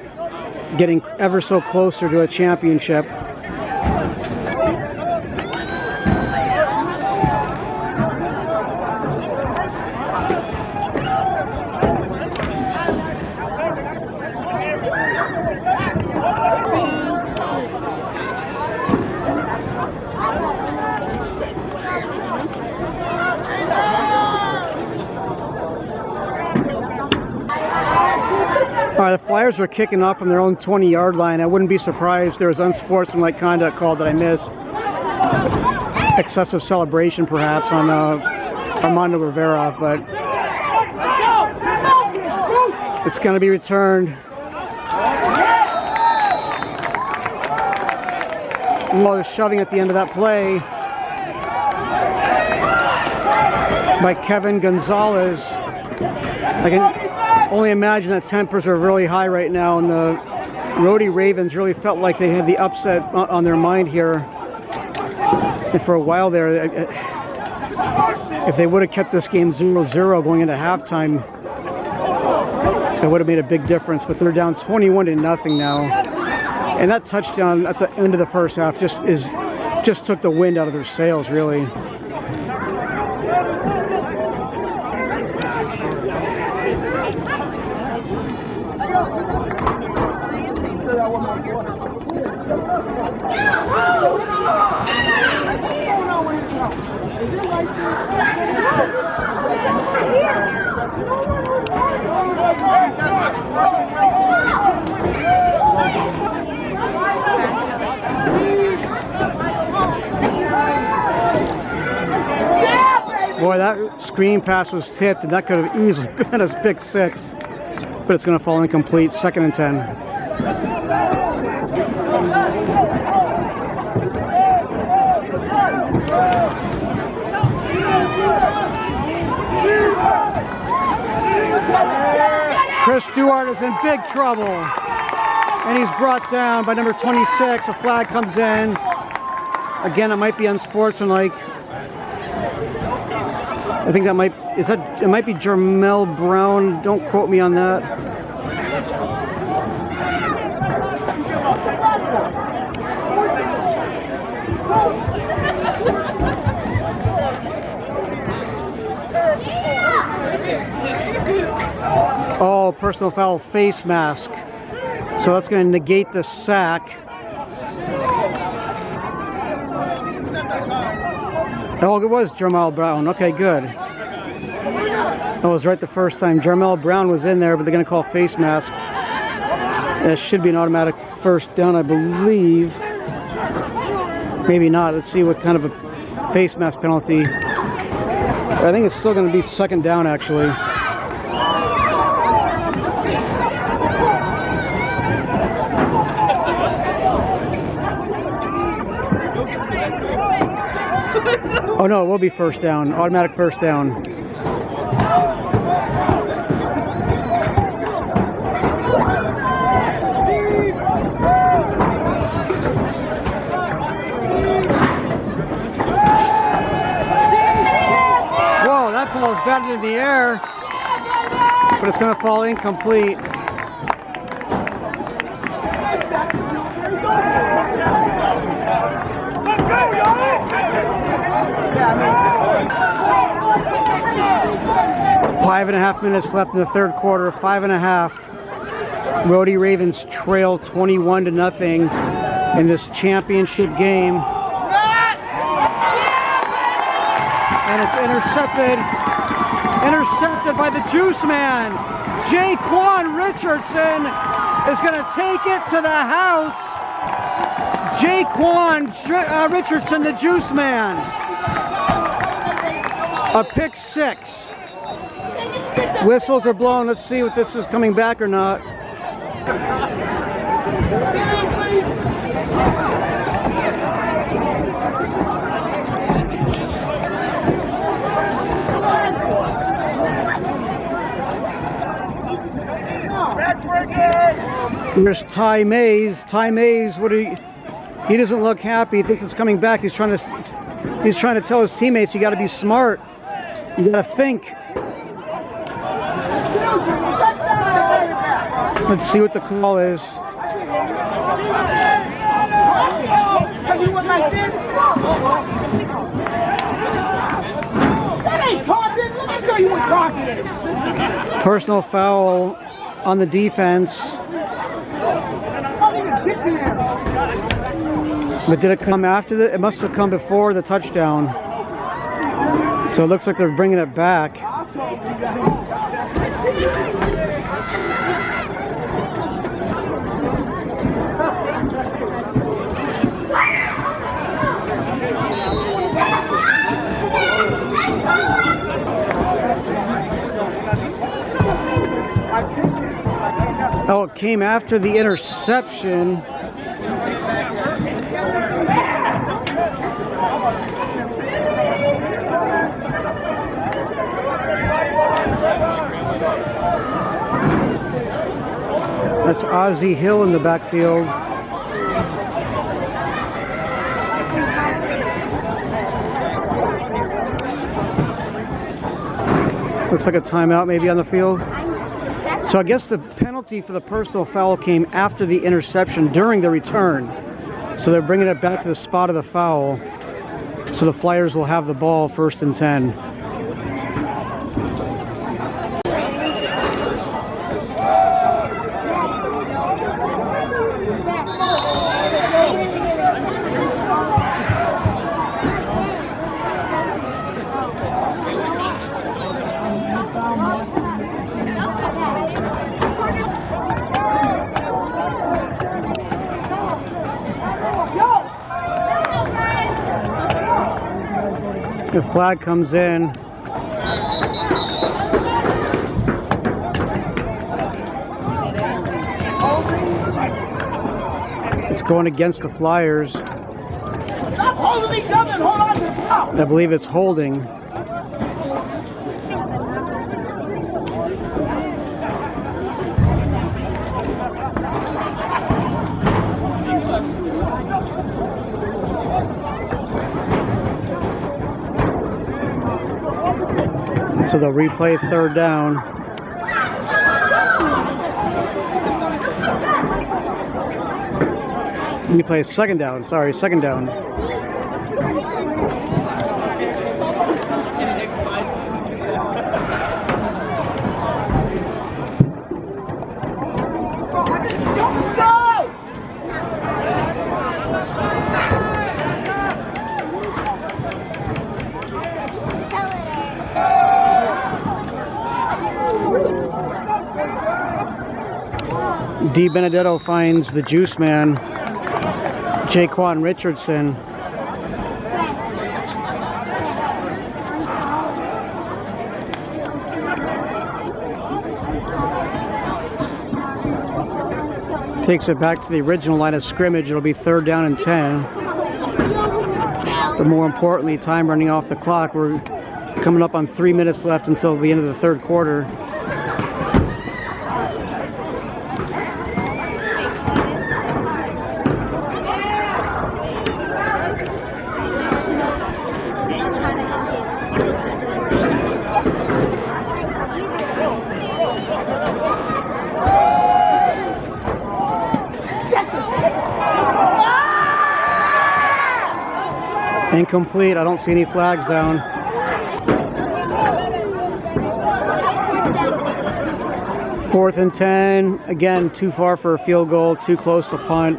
getting ever so closer to a championship. All right, the Flyers are kicking off from their own 20-yard line. I wouldn't be surprised if there was unsportsmanlike conduct called that I missed. Excessive celebration, perhaps, on Armando Rivera, but it's going to be returned. Well, there's shoving at the end of that play by Kevin Gonzalez. I can only imagine that tempers are really high right now, and the Rhody Ravens really felt like they had the upset on their mind here. And for a while there, if they would have kept this game 0-0 going into halftime, it would have made a big difference. But they're down 21-0 now. And that touchdown at the end of the first half just took the wind out of their sails, really. Boy, that screen pass was tipped, and that could have easily been a pick six. But it's going to fall incomplete. 2nd and 10. Chris Stewart is in big trouble, and he's brought down by number 26. A flag comes in. Again, it might be unsportsmanlike. I think that might be Jermel Brown. Don't quote me on that. Oh, personal foul, face mask. So that's going to negate the sack. Oh, it was Jermel Brown. Okay, good. I was right the first time. Jermel Brown was in there, but they're going to call face mask. That should be an automatic first down, I believe. Maybe not. Let's see what kind of a face mask penalty. I think it's still going to be second down, actually. Oh no, it will be first down. Automatic first down. Whoa, that ball is batted in the air, but it's going to fall incomplete. Five and a half minutes left in the third quarter. 5.5. Rhody Ravens trail 21-0 in this championship game. And it's intercepted. Intercepted by the Juice Man. Jaquan Richardson is going to take it to the house. Jaquan Richardson, the Juice Man. A pick six. Whistles are blown. Let's see if this is coming back or not. Here's Ty Mays. Ty Mays, he doesn't look happy. He thinks it's coming back. He's trying to tell his teammates, you got to be smart. You got to think. Let's see what the call is. Personal foul on the defense. But did it come after it must have come before the touchdown. So it looks like they're bringing it back. Oh, it came after the interception. That's Ozzie Hill in the backfield. Looks like a timeout maybe on the field. So I guess the penalty for the personal foul came after the interception during the return. So they're bringing it back to the spot of the foul. So the Flyers will have the ball 1st and 10. The flag comes in. It's going against the Flyers. Stop holding each other and hold on to the top. I believe it's holding. So they'll replay 3rd down. Replay 2nd down. Sorry, 2nd down. D. Benedetto finds the juice man, Jaquan Richardson. Takes it back to the original line of scrimmage. It'll be 3rd down and 10. But more importantly, time running off the clock. We're coming up on 3 minutes left until the end of the 3rd quarter. Incomplete. I don't see any flags down. Fourth and 10. Again, too far for a field goal. Too close to punt.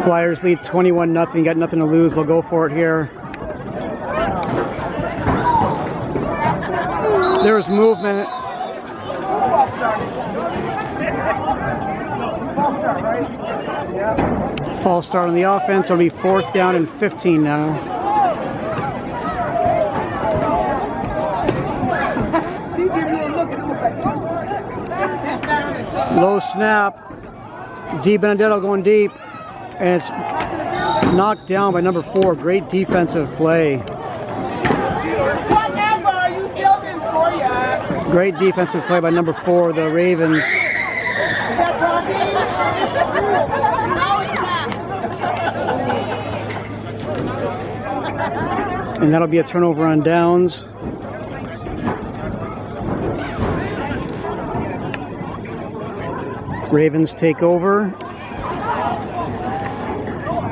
Flyers lead 21-0. Got nothing to lose. They'll go for it here. There's movement. False start on the offense. It'll be 4th down and 15 now. Low snap. D. Benedetto going deep. And it's knocked down by number 4. Great defensive play. Great defensive play by number 4, the Ravens. And that'll be a turnover on downs. Ravens take over.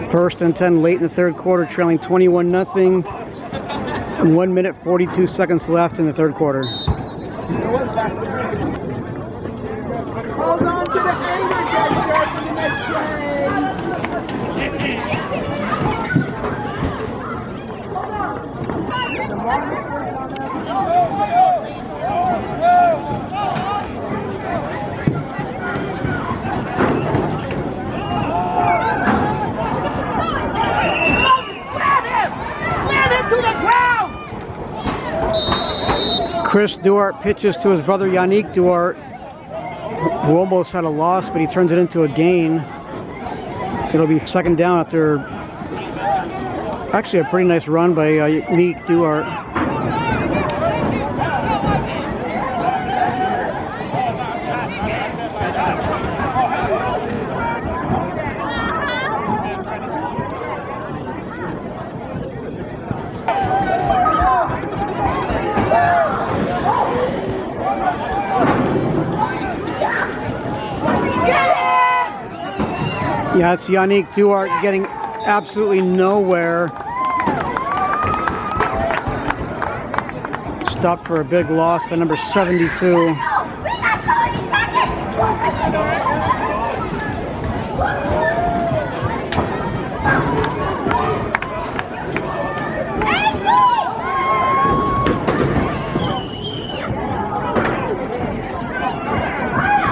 1st and 10 late in the 3rd quarter, trailing 21-0. 1 minute 42 seconds left in the 3rd quarter. Hold on to the anger, guys, for the next play. Chris Duart pitches to his brother Yannick Duart, who almost had a loss, but he turns it into a gain. It'll be 2nd down after actually a pretty nice run by Yannick Duart. Yeah, it's Yannick Duart getting absolutely nowhere. Stopped for a big loss by number 72.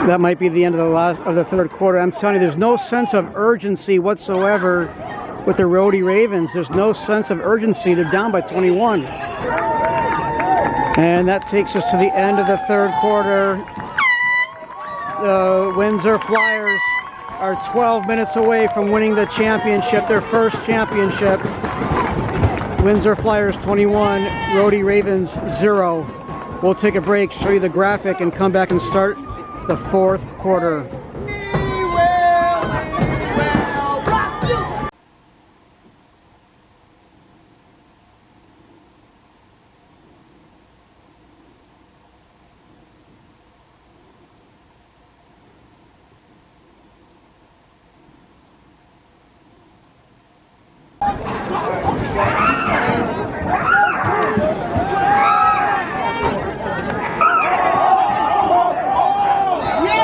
That might be the end of the 3rd quarter. I'm telling you, there's no sense of urgency whatsoever with the Rhody Ravens. There's no sense of urgency. They're down by 21. And that takes us to the end of the 3rd quarter. The Windsor Flyers are 12 minutes away from winning the championship, their first championship. Windsor Flyers 21, Rhody Ravens 0. We'll take a break, show you the graphic, and come back and start the 4th quarter.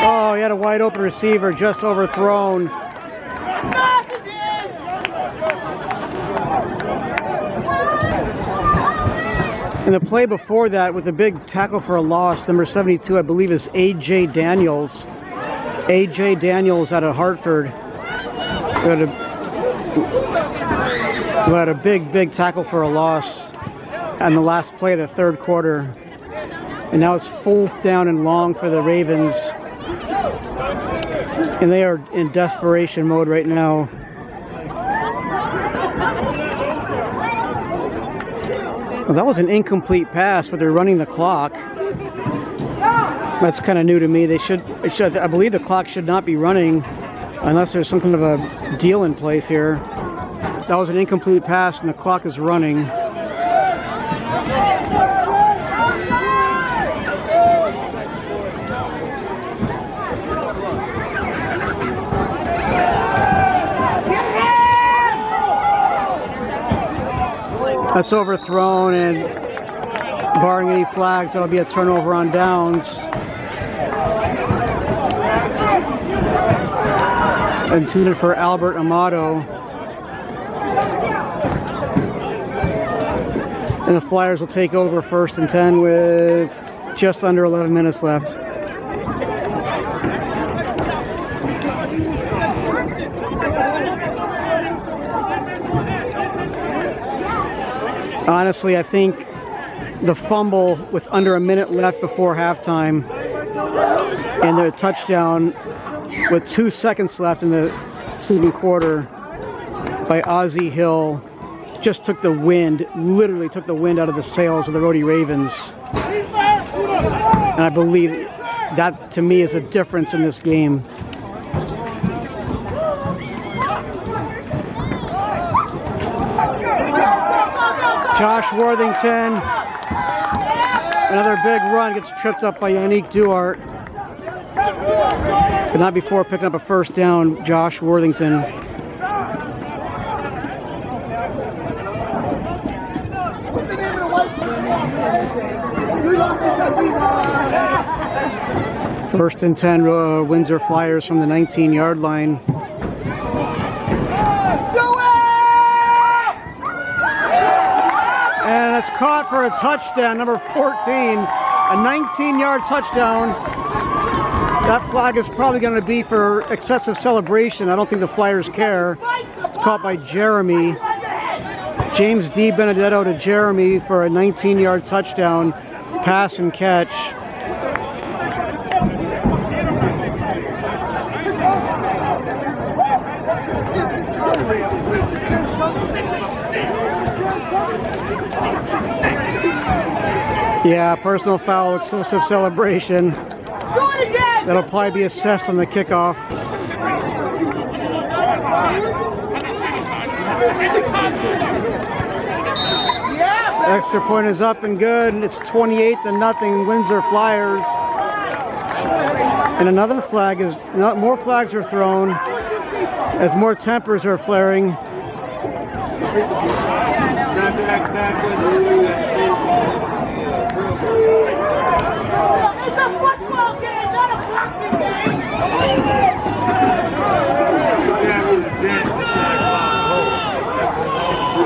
Oh, he had a wide open receiver just overthrown. And the play before that with a big tackle for a loss, number 72, I believe, is A.J. Daniels. A.J. Daniels out of Hartford, who had a big tackle for a loss on the last play of the third quarter. And now it's 4th down and long for the Ravens. And they are in desperation mode right now. Well, that was an incomplete pass, but they're running the clock. That's kind of new to me. I believe the clock should not be running unless there's some kind of a deal in place here. That was an incomplete pass and the clock is running. That's overthrown, and barring any flags, that'll be a turnover on downs. Intended for Albert Amato. And the Flyers will take over 1st and 10 with just under 11 minutes left. Honestly, I think the fumble with under a minute left before halftime and the touchdown with 2 seconds left in the second quarter by Ozzie Hill just took the wind, literally took the wind out of the sails of the Rhody Ravens. And I believe that, to me, is a difference in this game. Josh Worthington, another big run, gets tripped up by Yannick Duarte. But not before picking up a 1st down, Josh Worthington. First and 10, Windsor Flyers from the 19-yard line. And it's caught for a touchdown, number 14, a 19-yard touchdown. That flag is probably going to be for excessive celebration. I don't think the Flyers care. It's caught by Jeremy. James D. Benedetto to Jeremy for a 19-yard touchdown, pass and catch. Yeah, personal foul, excessive celebration. That'll probably be assessed on the kickoff. Extra point is up and good. It's 28-0, Windsor Flyers. And another flag is, more flags are thrown as more tempers are flaring. It's a football game, not a boxing game.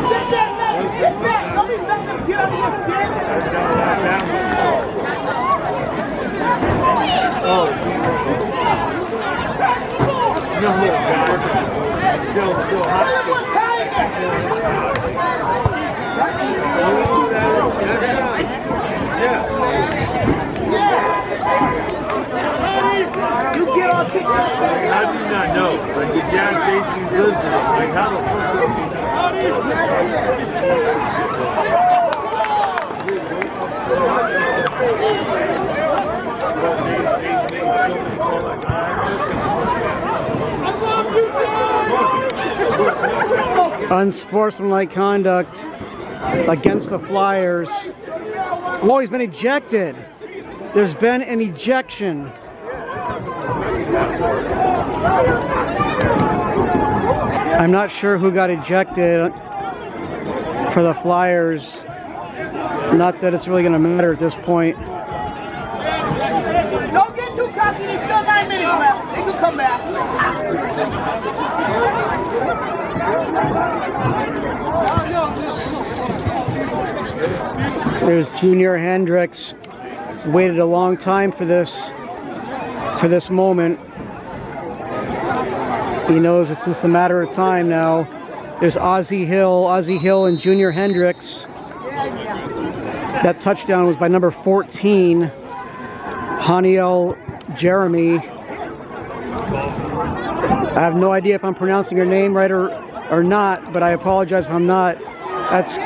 Sit there, man. Sit back. Let me let them get on the game. Oh, no, look, so You get on kick. How do you not know? Like your dad basically lives in it. Like how the fuck? Unsportsmanlike conduct against the Flyers. Oh, he's been ejected. There's been an ejection. I'm not sure who got ejected for the Flyers. Not that it's really going to matter at this point. Don't get too cocky. There's still 9 minutes left. They can come back. There's Junior Hendricks. Waited a long time for this moment. He knows it's just a matter of time now. There's Ozzie Hill and Junior Hendricks. That touchdown was by number 14, Haniel Jeremy. I have no idea if I'm pronouncing your name right or not, but I apologize if I'm not. That's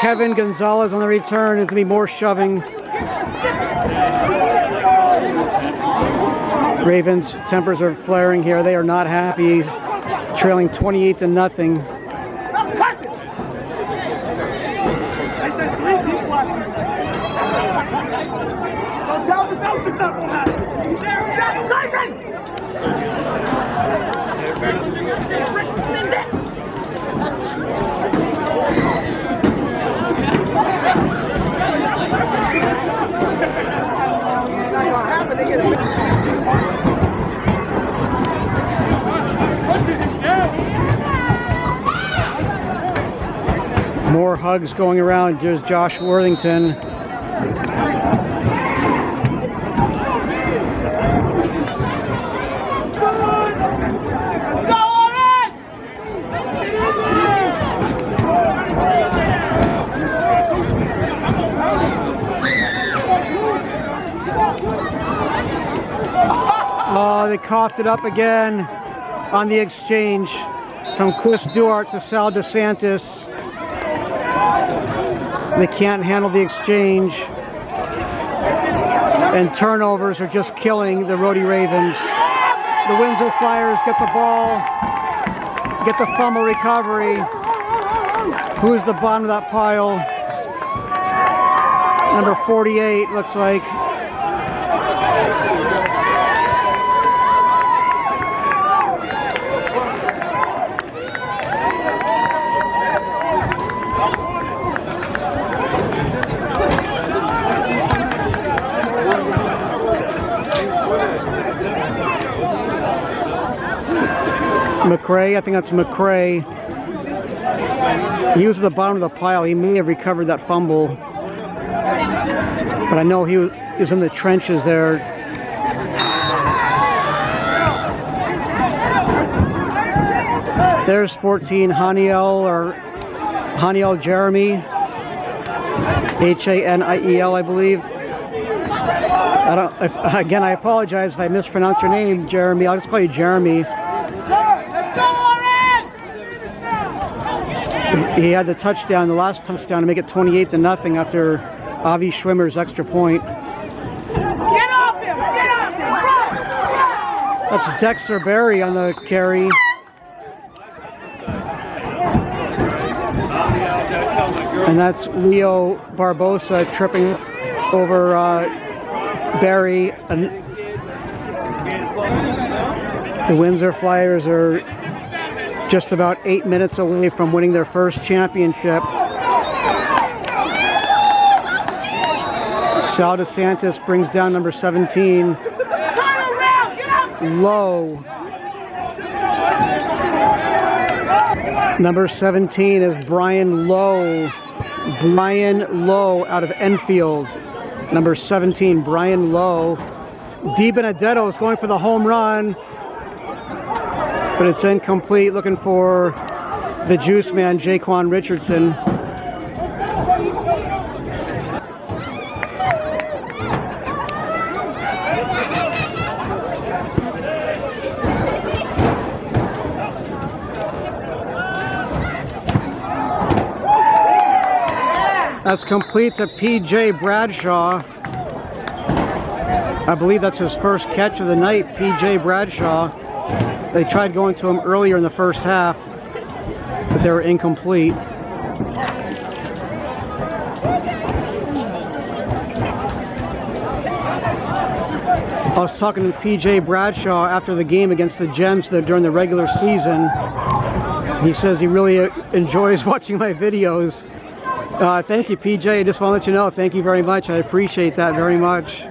Kevin Gonzalez on the return. There's going to be more shoving. Ravens' tempers are flaring here. They are not happy. Trailing 28-0. More hugs going around. There's Josh Worthington. Oh, they coughed it up again on the exchange from Chris Duarte to Sal DeSantis. They can't handle the exchange, and turnovers are just killing the Rhody Ravens. The Windsor Flyers get the ball, get the fumble recovery. Who's the bottom of that pile? Number 48, looks like. McRae, I think that's McRae. He was at the bottom of the pile. He may have recovered that fumble, but I know he was in the trenches there. There's 14, Haniel Jeremy, H-A-N-I-E-L, I believe. Again, I apologize if I mispronounce your name, Jeremy. I'll just call you Jeremy. He had the touchdown, the last touchdown, to make it 28-0 after Avi Schwimmer's extra point. Get off him! Get off him! That's Dexter Berry on the carry. And that's Leo Barbosa tripping over Berry. And the Windsor Flyers are just about 8 minutes away from winning their first championship. Sal DeSantis brings down number 17. Low. Number 17 is Brian Lowe. Brian Lowe out of Enfield. Number 17, Brian Lowe. DiBenedetto is going for the home run, but it's incomplete. Looking for the juice man, Jaquan Richardson. That's complete to P.J. Bradshaw. I believe that's his first catch of the night, P.J. Bradshaw. They tried going to him earlier in the first half, but they were incomplete. I was talking to P.J. Bradshaw after the game against the Gems during the regular season. He says he really enjoys watching my videos. Thank you, PJ. I just want to let you know, thank you very much. I appreciate that very much.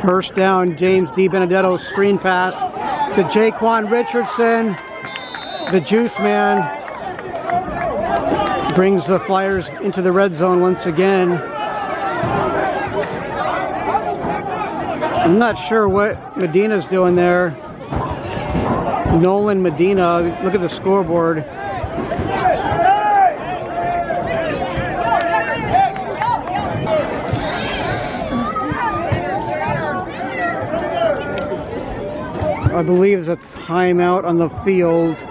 First down, James DiBenedetto screen pass to Jaquan Richardson, the juice man. Brings the Flyers into the red zone once again. I'm not sure what Medina's doing there. Nolan Medina, look at the scoreboard. I believe there's a timeout on the field.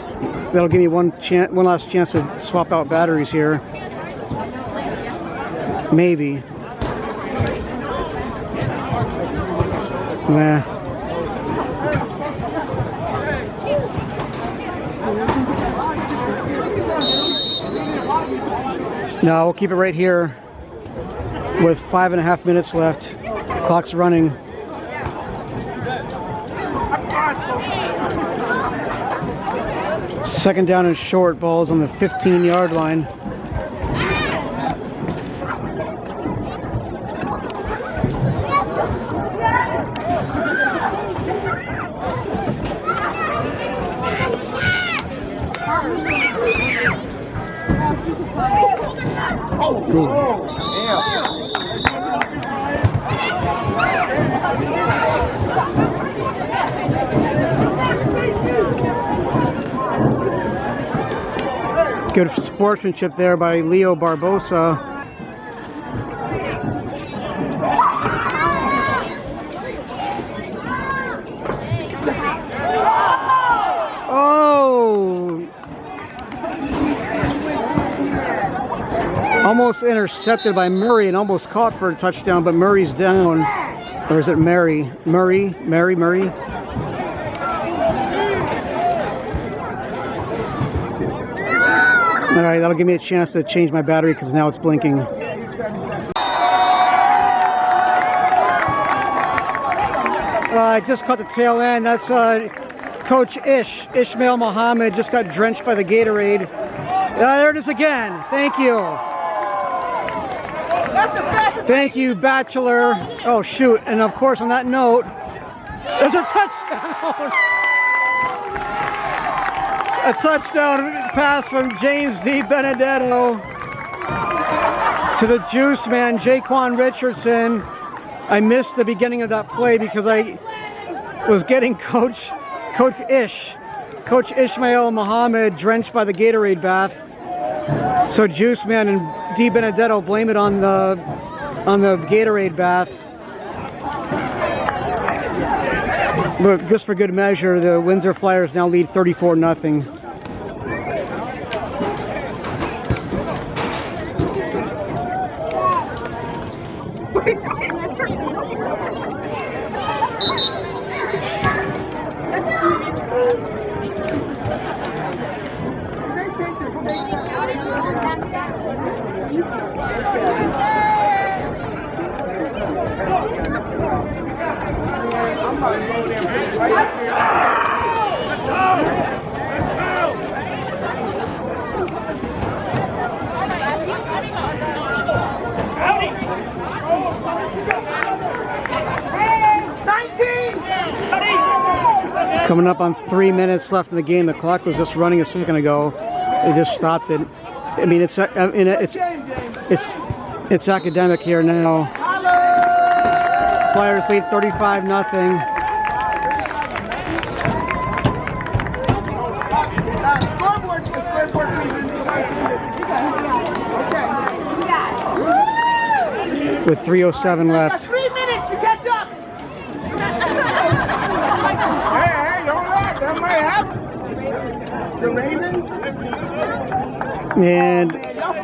That'll give me one last chance to swap out batteries here. Maybe. Nah. No, we'll keep it right here with 5.5 minutes left. Clock's running. Second down and short, ball's on the 15-yard line. Good sportsmanship there by Leo Barbosa. Oh! Almost intercepted by Murray and almost caught for a touchdown, but Murray's down. Or is it Murray? Murray? All right, that'll give me a chance to change my battery because now it's blinking. I just caught the tail end. That's Coach Ishmael Muhammad, just got drenched by the Gatorade. There it is again. Thank you. Thank you, Bachelor. Oh, shoot. And of course, on that note, there's a touchdown. A touchdown pass from James D. Benedetto to the juice man, Jaquan Richardson. I missed the beginning of that play because I was getting Coach Ishmael Muhammad drenched by the Gatorade bath. So juice man and D. Benedetto blame it on the Gatorade bath. But just for good measure, the Windsor Flyers now lead 34-0. Coming up on 3 minutes left in the game. The clock was just running a second ago. They just stopped it. I mean, it's academic here now. Flyers lead 35-0. With 3:07 left. 3 minutes to catch up. Hey, don't laugh. That might happen. The Ravens. And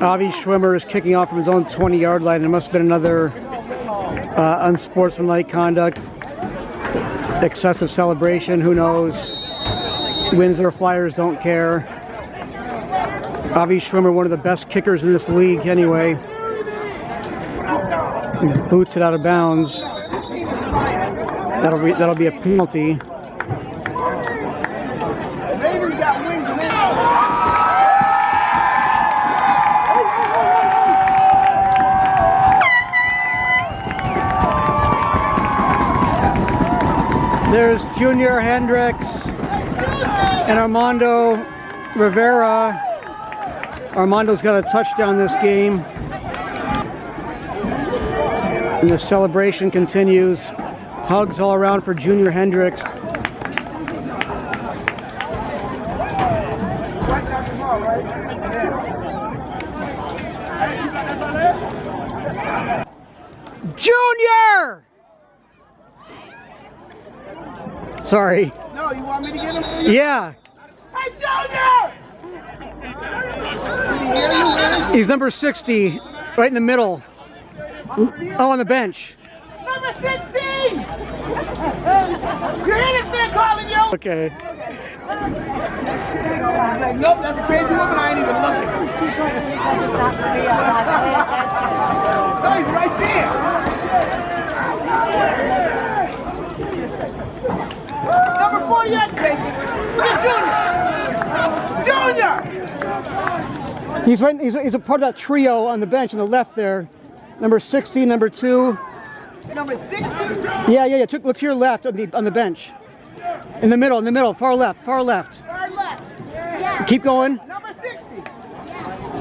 Avi Schwimmer is kicking off from his own 20-yard line. It must have been another unsportsmanlike conduct, excessive celebration, who knows. Windsor Flyers don't care. Avi Schwimmer, one of the best kickers in this league anyway. Boots it out of bounds. That'll be a penalty. There's Junior Hendricks and Armando Rivera. Armando's got a touchdown this game. And the celebration continues. Hugs all around for Junior Hendricks. Junior! Sorry. No, you want me to get him? Yeah. Hey, Junior! He's number 60, right in the middle. Oh, on the bench. Number 16! You're in it, man, calling you! Okay. Nope, that's a crazy woman. I ain't even looking. No, he's right there. Number 48, baby! Look at Junior! Junior! He's right. He's a part of that trio on the bench on the left there. Number 60, number 2. Number 60? Yeah. Look to your left on the bench. In the middle, far left. Far left. Yeah. Keep going. Number 60.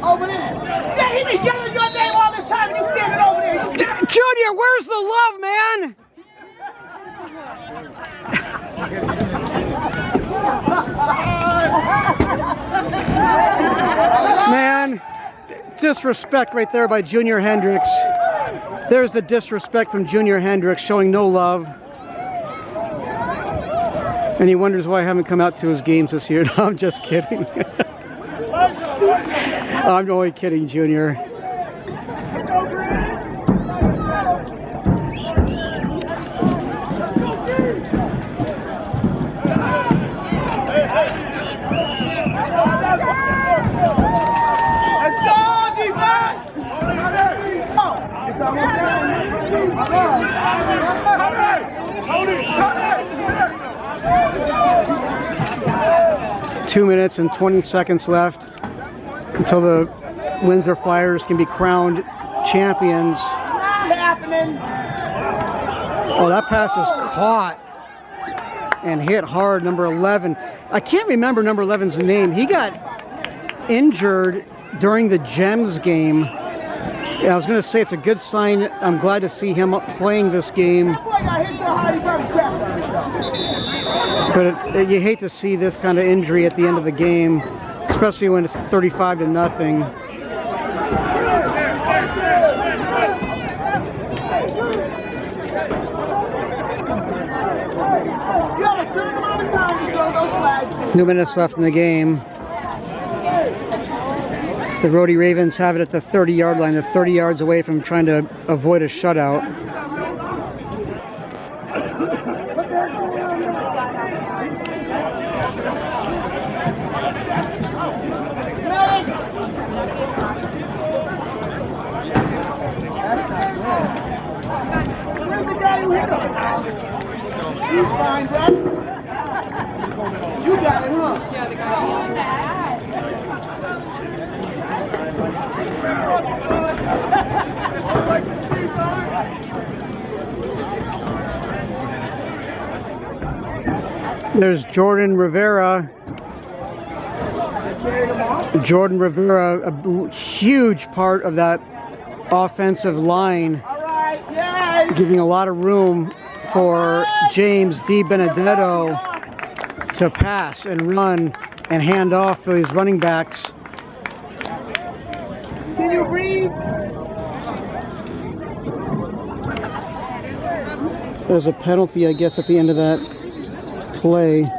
Over there. Yeah, he been yelling your name all the time and you standing over there. Junior, where's the love, man? Man, disrespect right there by Junior Hendricks. There's the disrespect from Junior Hendricks, showing no love. And he wonders why I haven't come out to his games this year. No, I'm just kidding. I'm only kidding, Junior. Let's go, defense! It's almost done. 2 minutes and 20 seconds left until the Windsor Flyers can be crowned champions. Not happening. Oh, that pass is caught and hit hard. Number 11. I can't remember number 11's name. He got injured during the Gems game. Yeah, I was going to say it's a good sign. I'm glad to see him playing this game. But you hate to see this kind of injury at the end of the game, especially when it's 35-0. Two minutes left in the game. The Rhody Ravens have it at the 30-yard line. They're 30 yards away from trying to avoid a shutout. Where's the guy who hit him? He's fine, Brad. You got it, huh? Yeah, the guy. There's Jordan Rivera. Jordan Rivera, a huge part of that offensive line, giving a lot of room for James D. Benedetto to pass and run and hand off for these running backs. Can you breathe? There's a penalty, I guess, at the end of that play.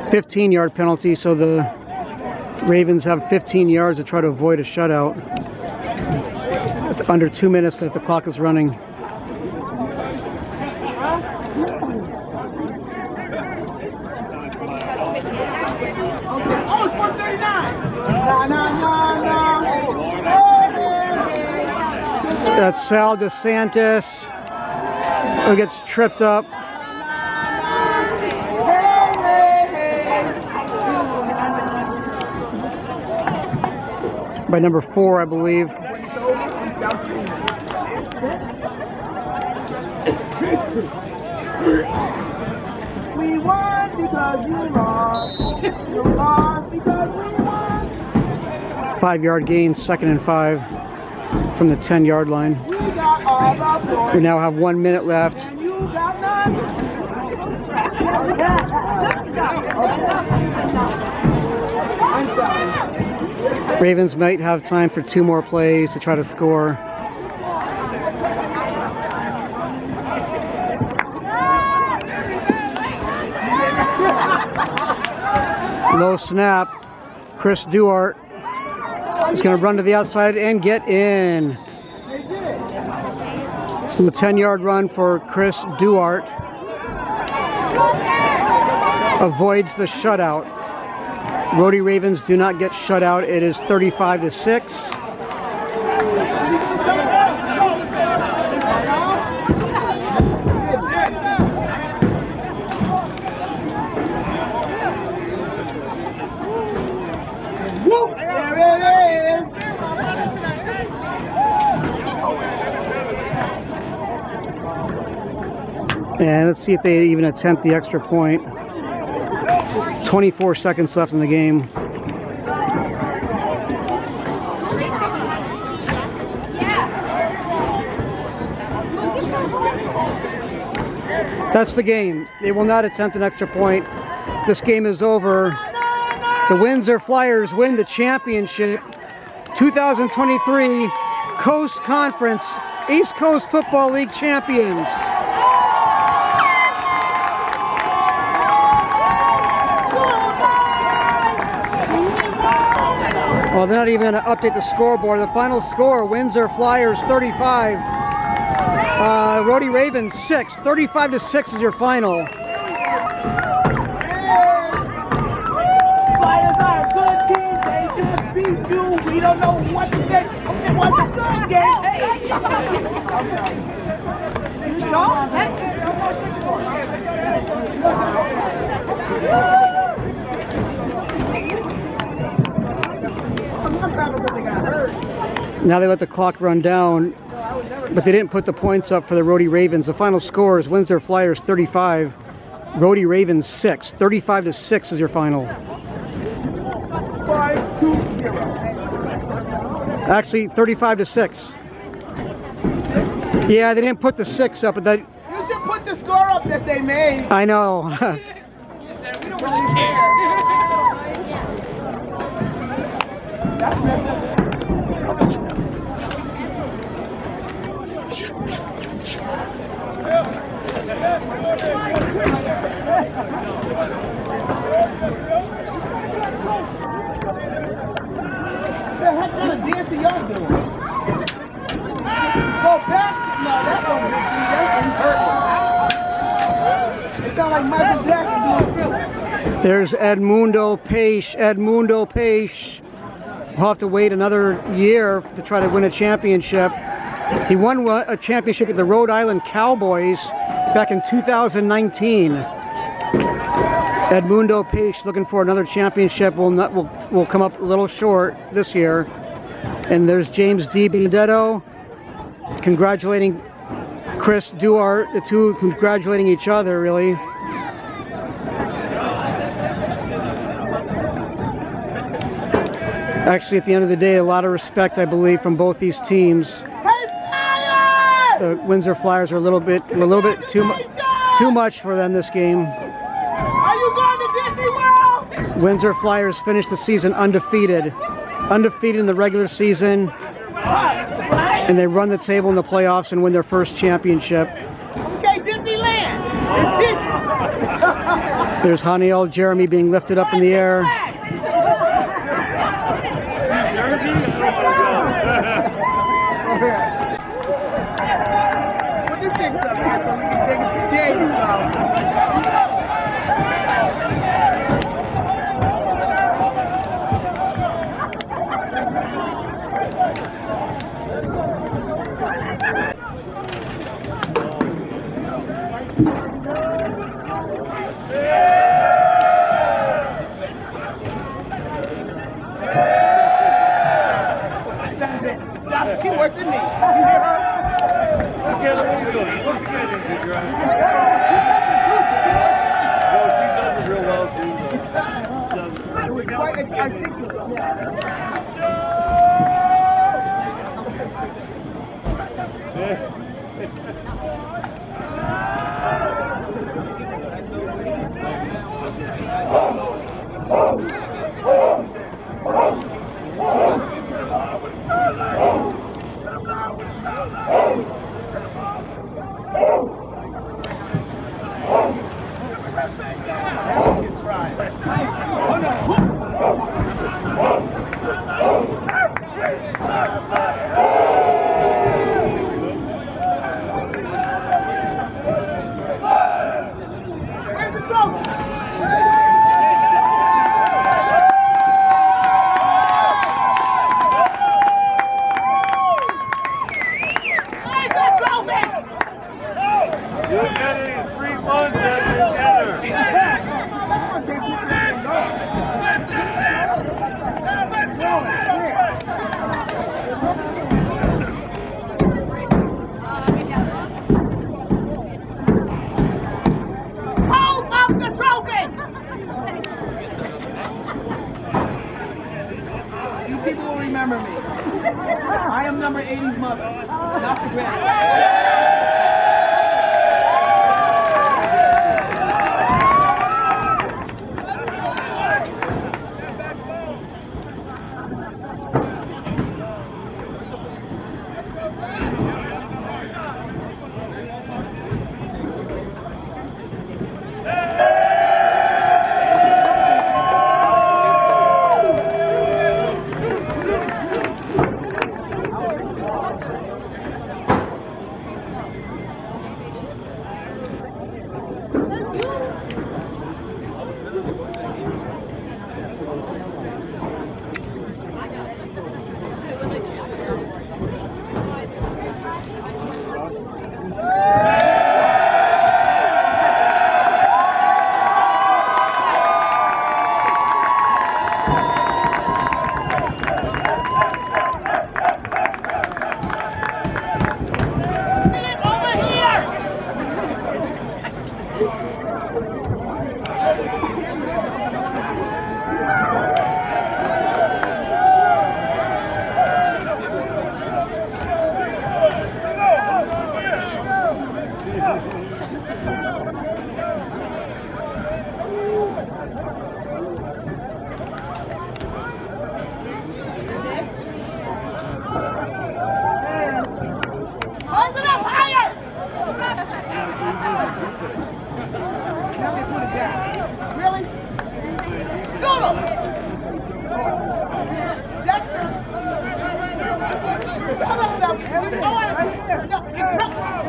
15-yard penalty, so the Ravens have 15 yards to try to avoid a shutout. It's under 2 minutes that the clock is running. Oh, it's 139. That's Sal DeSantis, who gets tripped up. By number 4, I believe. We won because you lost. You lost because we won. 5-yard gain, 2nd and 5 from the 10-yard line. We got all the points. We now have 1 minute left. And you got none. Ravens might have time for 2 more plays to try to score. Low snap. Chris Duart is going to run to the outside and get in. So the 10-yard run for Chris Duart avoids the shutout. Rhody Ravens do not get shut out. It is 35-6. Whoop! There it is. And let's see if they even attempt the extra point. 24 seconds left in the game. That's the game. They will not attempt an extra point. This game is over. The Windsor Flyers win the championship. 2023 Coast Conference East Coast Football League champions. Well, they're not even going to update the scoreboard. The final score, Windsor Flyers 35, Rhody Ravens 6. 35-6 is your final. Flyers are a good team. They just beat you. We don't know what to say. It was a good game. Now they let the clock run down, but they didn't put the points up for the Rhody Ravens. The final score is Windsor Flyers 35, Rhody Ravens 6. 35-6 is your final. 5-2-0. Actually, 35-6. Yeah, they didn't put the 6 up, but that You should put the score up that they made. I know. We don't really care. What the heck kind of dance are y'all doing? Go back? No, that don't make me. That's hurting. It sounds like Michael Jackson doing Philly. There's Edmundo Peixe. Edmundo Peixe. We'll have to wait another year to try to win a championship. He won a championship with the Rhode Island Cowboys back in 2019. Edmundo Peixe looking for another championship. Will come up a little short this year. And there's James D. Benedetto congratulating Chris Duart. The two congratulating each other, really. Actually, at the end of the day, a lot of respect, I believe, from both these teams. The Windsor Flyers are a little bit too much for them this game. Are you going to Disney World? Windsor Flyers finished the season undefeated in the regular season, and they run the table in the playoffs and win their first championship. Okay, Disneyland. There's Haniel Jeremy being lifted up in the air. Put this thing up here so we can take it to James. She worse than me. You hear her? Together, what are you doing? What's the remember me. I am number 80's mother, not the grandmother.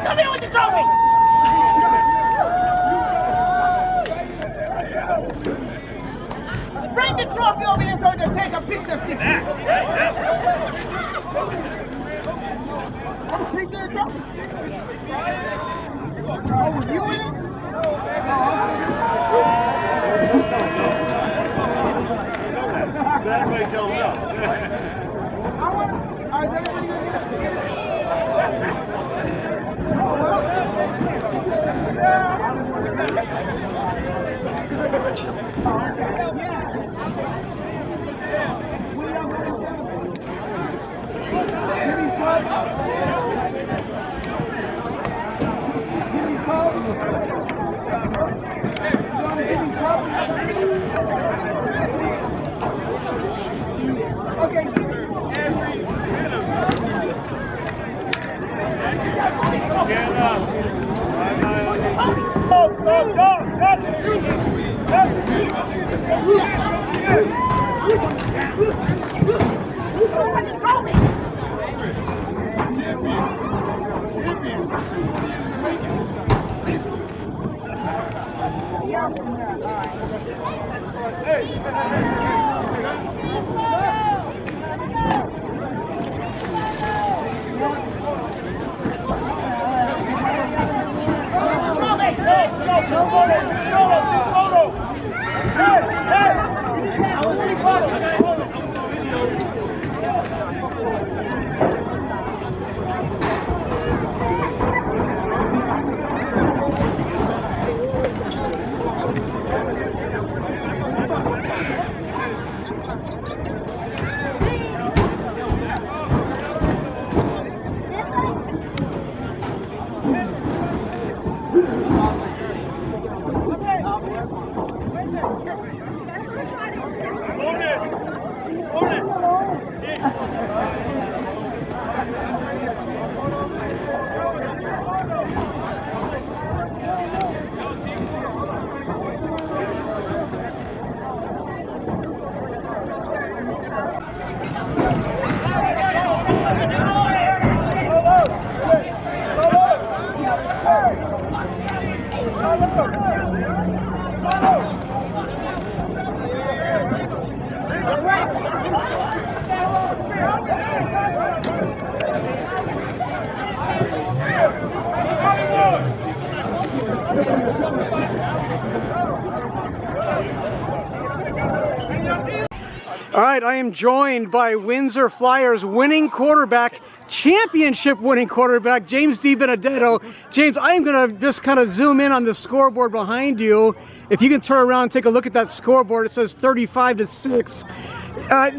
Come here with the trophy! Bring the trophy over here so we can take a picture of this. A picture of the trophy? Oh, was you in it? Everybody tell them no. All right, everybody gonna get it? Okay. All right, I am joined by Windsor Flyers winning quarterback, championship winning quarterback, James D. Benedetto. James, I'm going to just kind of zoom in on the scoreboard behind you. If you can turn around and take a look at that scoreboard, it says 35-6.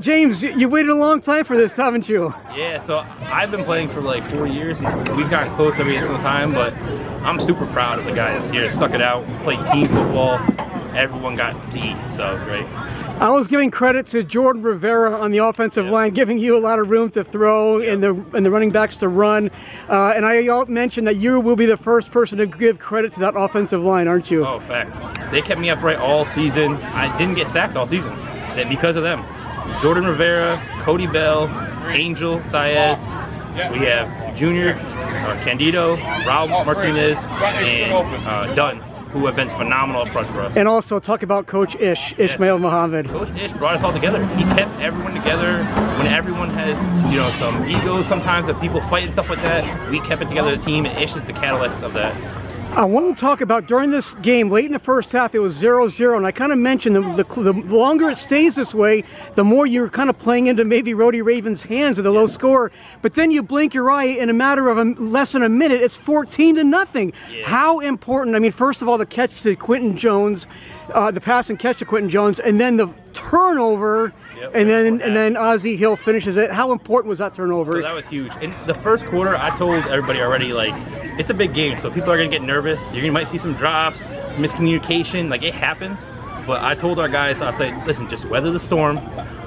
James, you waited a long time for this, haven't you? Yeah, so I've been playing for like 4 years. We've gotten close every single time, but I'm super proud of the guys here. Stuck it out, played team football. Everyone got to eat, so it was great. I was giving credit to Jordan Rivera on the offensive line, giving you a lot of room to throw and the running backs to run. And I mentioned that you will be the first person to give credit to that offensive line, aren't you? Oh, facts. They kept me upright all season. I didn't get sacked all season because of them. Jordan Rivera, Cody Bell, Angel Saez. We have Junior, Candido, Raul Martinez, and Dunn, who have been phenomenal up front for us. And also talk about Coach Ishmael Muhammad. Coach Ish brought us all together. He kept everyone together. When everyone has, some egos sometimes that people fight and stuff like that, we kept it together as a team, and Ish is the catalyst of that. I want to talk about during this game, late in the first half, it was 0-0, and I kind of mentioned the longer it stays this way, the more you're kind of playing into maybe Rhody Raven's hands with a low score. But then you blink your eye, in a matter of less than a minute, it's 14-0. Yeah. How important? I mean, first of all, the catch to Quentin Jones, the pass and catch to Quentin Jones, and then the turnover. Yep, and then Ozzie Hill finishes it. How important was that turnover? So that was huge. In the first quarter, I told everybody already, like, it's a big game, so people are gonna get nervous. You might see some drops, miscommunication, like it happens. But I told our guys, I said, listen, just weather the storm.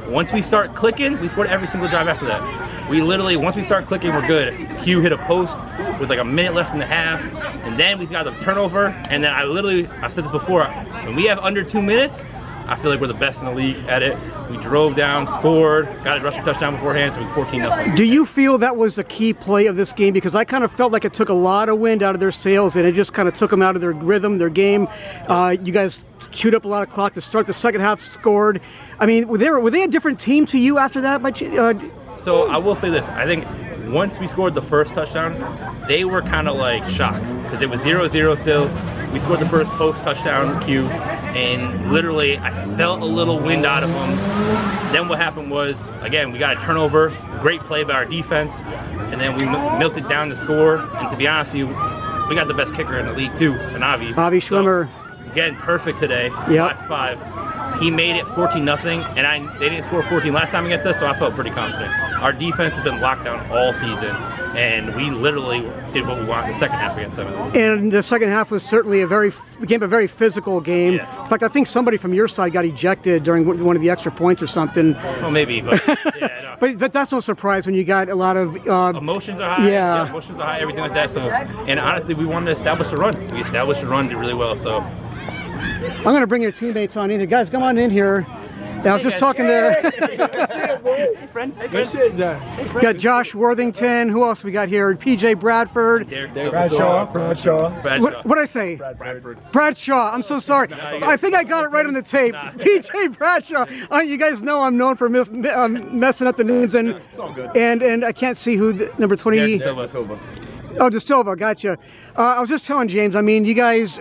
Once we start clicking, we scored every single drive after that. We literally, once we start clicking, we're good. Q hit a post with like a minute left in the half, and then we got the turnover. And then I said this before, when we have under 2 minutes, I feel like we're the best in the league at it. We drove down, scored, got a rushing touchdown beforehand, so it was 14-0. Do you feel that was the key play of this game? Because I kind of felt like it took a lot of wind out of their sails, and it just kind of took them out of their rhythm, their game. You guys chewed up a lot of clock to start the second half, scored. I mean, were they a different team to you after that? So I will say this. I think once we scored the first touchdown, they were kind of like shocked because it was 0-0 still. We scored the first post touchdown Q, and literally I felt a little wind out of them. Then what happened was, again, we got a turnover, great play by our defense, and then we milked it down to score. And to be honest with you, we got the best kicker in the league too, an Avi. Avi Schwimmer. So, again, perfect today. Yep. 5-5. He made it 14-0, and they didn't score 14 last time against us, so I felt pretty confident. Our defense has been locked down all season, and we literally did what we want in the second half against them. And the second half was certainly became a very physical game. Yes. In fact, I think somebody from your side got ejected during one of the extra points or something. Well, maybe, but yeah, no. but that's no surprise when you got a lot of emotions are high. Yeah, emotions are high, everything like that. So, and honestly, we wanted to establish a run. We established a run, did really well. So, I'm going to bring your teammates on in here. Guys, come on in here. I was just talking to Hey, friends. we got Josh Worthington. Who else we got here? PJ Bradford. Bradshaw. What did I say? Bradshaw. I'm so sorry. I think I got it right on the tape. PJ Bradshaw. You guys know I'm known for messing up the names, and it's all good. And I can't see who number 20. Silva. Oh, De Silva, gotcha. I was just telling James, I mean, you guys,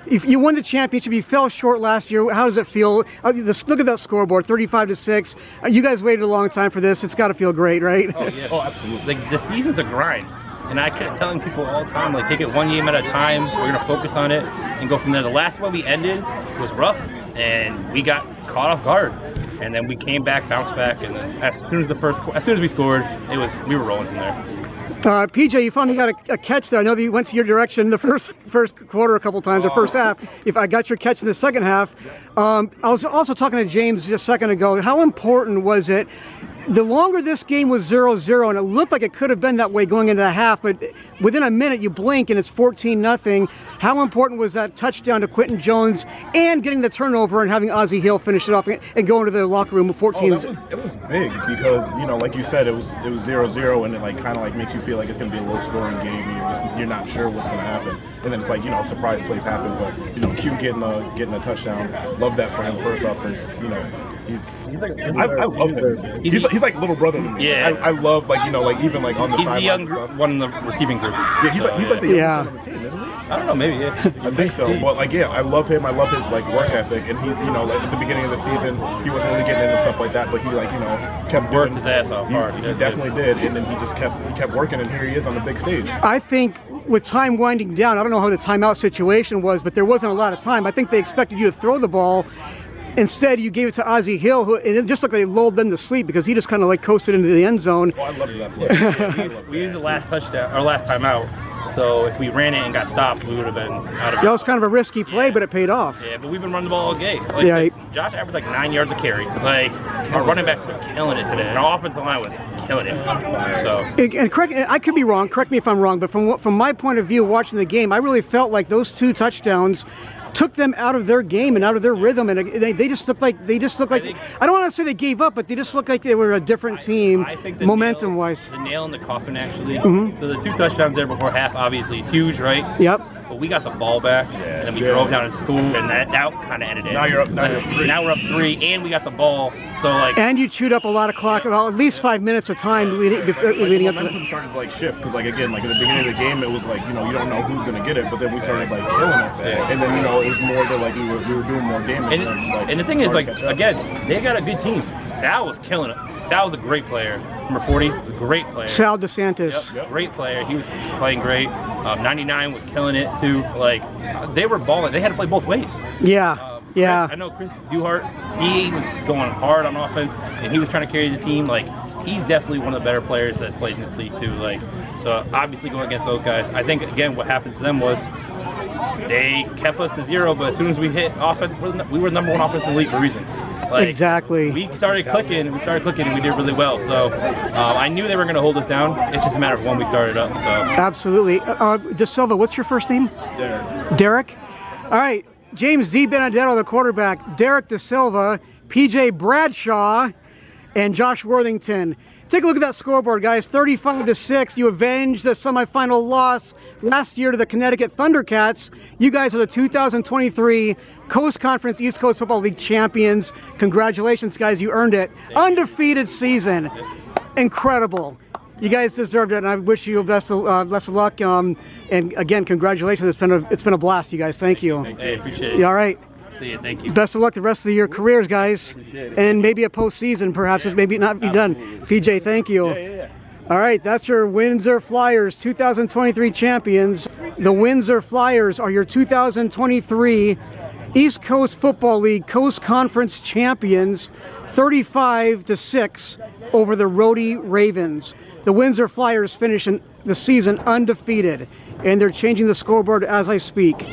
if you won the championship, you fell short last year. How does it feel? Look at that scoreboard, 35-6. You guys waited a long time for this. It's got to feel great, right? Oh, yeah. Oh, absolutely. Like, the season's a grind. And I kept telling people all the time, like, take it one game at a time. We're going to focus on it and go from there. The last one we ended was rough, and we got caught off guard. And then we came back, bounced back, and then as soon as we scored, we were rolling from there. PJ, you finally got a catch there. I know that you went to your direction in the first quarter a couple times, or first half. If I got your catch in the second half. I was also talking to James just a second ago. How important was it? The longer this game was 0-0, and it looked like it could have been that way going into the half, but within a minute you blink and it's 14-0. How important was that touchdown to Quentin Jones and getting the turnover and having Ozzie Hill finish it off and go into the locker room with 14? It was big because, like you said, it was 0-0, and it kind of makes you feel like it's going to be a low scoring game, and you're not sure what's going to happen. And then it's surprise plays happen, but Q getting a touchdown, love that for him first off, because I love him. He's like little brother to me. Yeah. I love even on the he's sideline. the young one in the receiving group. Yeah, he's like the youngest on the team, isn't he? I don't know, maybe, yeah. I think so. But I love him. I love his work ethic, and he's at the beginning of the season he wasn't really getting into stuff like that, but he kept worked his ass off hard. He definitely did, and then he kept working, and here he is on the big stage. I think with time winding down, I don't know how the timeout situation was, but there wasn't a lot of time. I think they expected you to throw the ball. Instead, you gave it to Ozzie Hill, who, and it just looked like they lulled them to sleep because he just kind of like coasted into the end zone. Oh, I loved that play. We used the last touchdown, or last time out. So if we ran it and got stopped, we would have been out of it. That was kind of a risky play, but it paid off. Yeah, but we've been running the ball all game. Like, Yeah. Josh averaged like 9 yards a carry. Like, our running backs been killing it today, and our offensive line was killing it. So. And correct, I could be wrong. Correct me if I'm wrong, but from my point of view, watching the game, I really felt like those 2 touchdowns took them out of their game and out of their rhythm, and they just looked like I don't want to say they gave up, but they just looked like they were a different team, I think momentum wise. The nail in the coffin, actually. Mm-hmm. So the 2 touchdowns there before half, obviously, is huge, right? Yep. But we got the ball back, and then we drove down and scored, and that kind of ended it. Now you're up 3. Now we're up 3, and we got the ball. So like. And you chewed up a lot of clock, about at least 5 minutes of time leading up to momentum started to like shift because like again, like at the beginning of the game, it was like you don't know who's gonna get it, but then we started like killing it, and then it was more that like we were doing more damage. And the thing is, like again, they got a good team. Sal was killing it. Sal was a great player. Number 40 was a great player. Sal DeSantis. Yep. Great player. He was playing great. 99 was killing it too. Like they were balling. They had to play both ways. Yeah. Yeah. I know Chris Duhart, he was going hard on offense, and he was trying to carry the team. Like, he's definitely one of the better players that played in this league, too. Like, so obviously going against those guys, I think, again, what happened to them was they kept us to 0, but as soon as we hit offense, we were the number 1 offense in the league for a reason. Like, exactly. We started clicking, and we did really well. So I knew they were going to hold us down. It's just a matter of when we started up. So absolutely. De Silva, what's your first name? Derek. All right. James D. Benedetto, the quarterback, Derek De Silva, PJ Bradshaw, and Josh Worthington. Take a look at that scoreboard, guys. 35-6. You avenged the semifinal loss last year to the Connecticut Thundercats. You guys are the 2023 Coast Conference East Coast Football League champions. Congratulations, guys. You earned it. Undefeated season. Incredible. You guys deserved it, and I wish you best of luck. And again, congratulations. It's been a blast, you guys. Thank you. Hey, appreciate it. All right. See you. Thank you. Best of luck the rest of your careers, guys. And maybe a postseason, perhaps. It's maybe not be done. PJ, thank you. Yeah. All right, that's your Windsor Flyers 2023 champions. The Windsor Flyers are your 2023 East Coast Football League Coast Conference champions, 35-6 over the Rhody Ravens. The Windsor Flyers finish the season undefeated, and they're changing the scoreboard as I speak.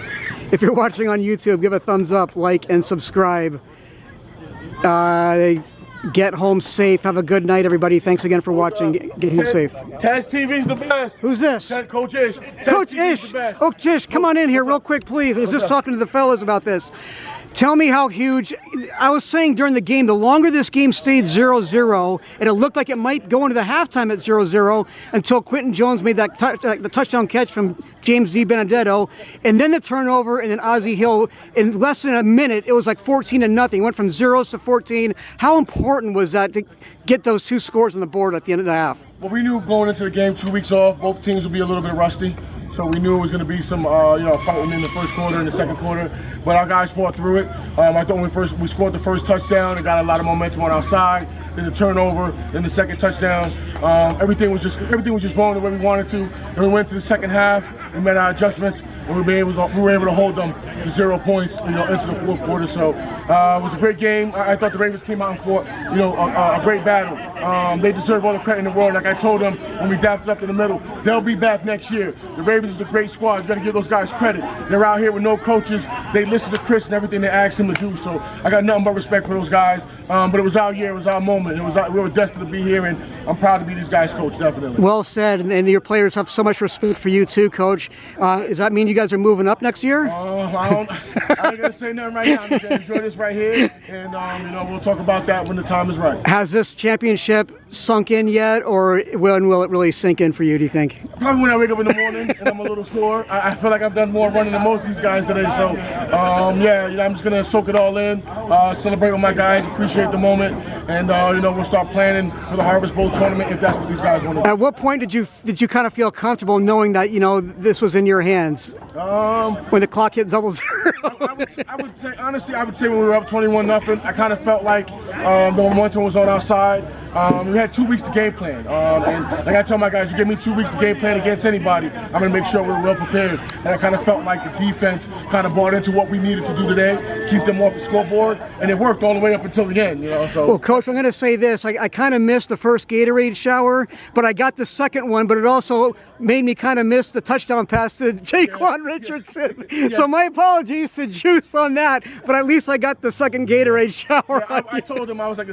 If you're watching on YouTube, give a thumbs up, like, and subscribe. Get home safe. Have a good night, everybody. Thanks again for watching. Get home safe. Taz TV's the best. Who's this? Coach Ish. Coach Ish. Oh, Ish, come on in here real quick, please. I was just talking to the fellas about this. Tell me how huge. I was saying during the game, the longer this game stayed 0-0, and it looked like it might go into the halftime at 0-0 until Quentin Jones made that the touchdown catch from James D. Benedetto, and then the turnover, and then Ozzie Hill. In less than a minute, it was like 14-0. Went from 0s to 14. How important was that to get those 2 scores on the board at the end of the half? Well, we knew going into the game, 2 weeks off, both teams would be a little bit rusty. So we knew it was going to be some, fighting in the first quarter and the second quarter. But our guys fought through it. I thought when we scored the first touchdown, it got a lot of momentum on our side. Then the turnover, then the second touchdown. Everything was just rolling the way we wanted to. And we went to the second half. We made our adjustments, and we were able to hold them to 0 points, into the fourth quarter. So it was a great game. I thought the Ravens came out and fought, a great battle. They deserve all the credit in the world. Like I told them when we dapped up in the middle, they'll be back next year. The Ravens is a great squad. You got to give those guys credit. They're out here with no coaches. They listen to Chris and everything they asked him to do. So I got nothing but respect for those guys. But it was our year. It was our moment. We were destined to be here, and I'm proud to be these guys' coach, definitely. Well said, and your players have so much respect for you too, Coach. Does that mean you guys are moving up next year? I ain't gonna say nothing right now. I'm just gonna enjoy this right here, and we'll talk about that when the time is right. Has this championship sunk in yet, or when will it really sink in for you, do you think? Probably when I wake up in the morning and I'm a little sore. I feel like I've done more running than most of these guys today. So, I'm just going to soak it all in, celebrate with my guys, appreciate the moment, and, we'll start planning for the Harvest Bowl tournament if that's what these guys want to do. At what point did you kind of feel comfortable knowing that, this was in your hands? When the clock hit double zero? I would say, honestly, I would say when we were up 21-0, I kind of felt like the momentum was on our side. We had 2 weeks to game plan. And like I tell my guys, you give me 2 weeks to game plan against anybody, I'm going to make sure we're well prepared. And I kind of felt like the defense kind of bought into what we needed to do today to keep them off the scoreboard. And it worked all the way up until the end, you know. So. Well, Coach, I'm going to say this. I kind of missed the first Gatorade shower, but I got the second one, but it also made me kind of miss the touchdown pass to Jaquan Richardson. So my apologies to Juice on that, but at least I got the second Gatorade shower. I told them, I was like,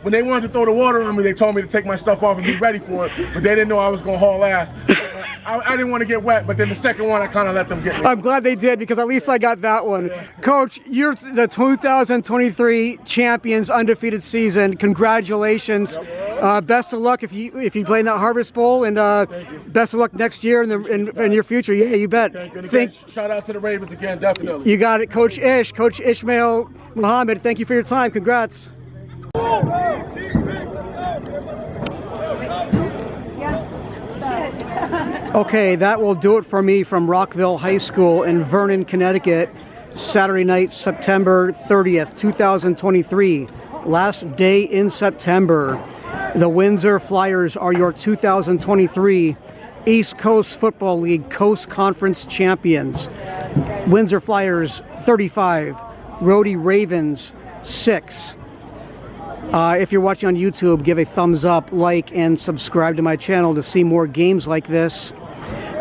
when they wanted to throw the water on me, they told me to take my stuff off and be ready for it, but they didn't know I was going to haul ass. I didn't want to get wet, but then the second one, I kind of let them get me. I'm glad they did, because at least I got that one. Yeah. Coach, you're the 2023 champions, undefeated season. Congratulations. Best of luck if you play in that Harvest Bowl, and best of luck next year in your future. Yeah, you bet. Shout out to the Ravens again, definitely. You got it, Coach Ish, Coach Ishmael Muhammad. Thank you for your time. Congrats. Okay, that will do it for me from Rockville High School in Vernon, Connecticut. Saturday night, September 30th, 2023. Last day in September. The Windsor Flyers are your 2023 East Coast Football League Coast Conference champions. Windsor Flyers 35, Rhody Ravens 6. If you're watching on YouTube, give a thumbs up, like, and subscribe to my channel to see more games like this.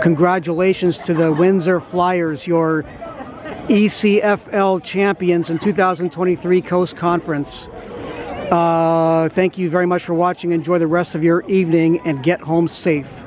Congratulations to the Windsor Flyers, your ECFL champions in 2023 Coast Conference. Thank you very much for watching. Enjoy the rest of your evening and get home safe.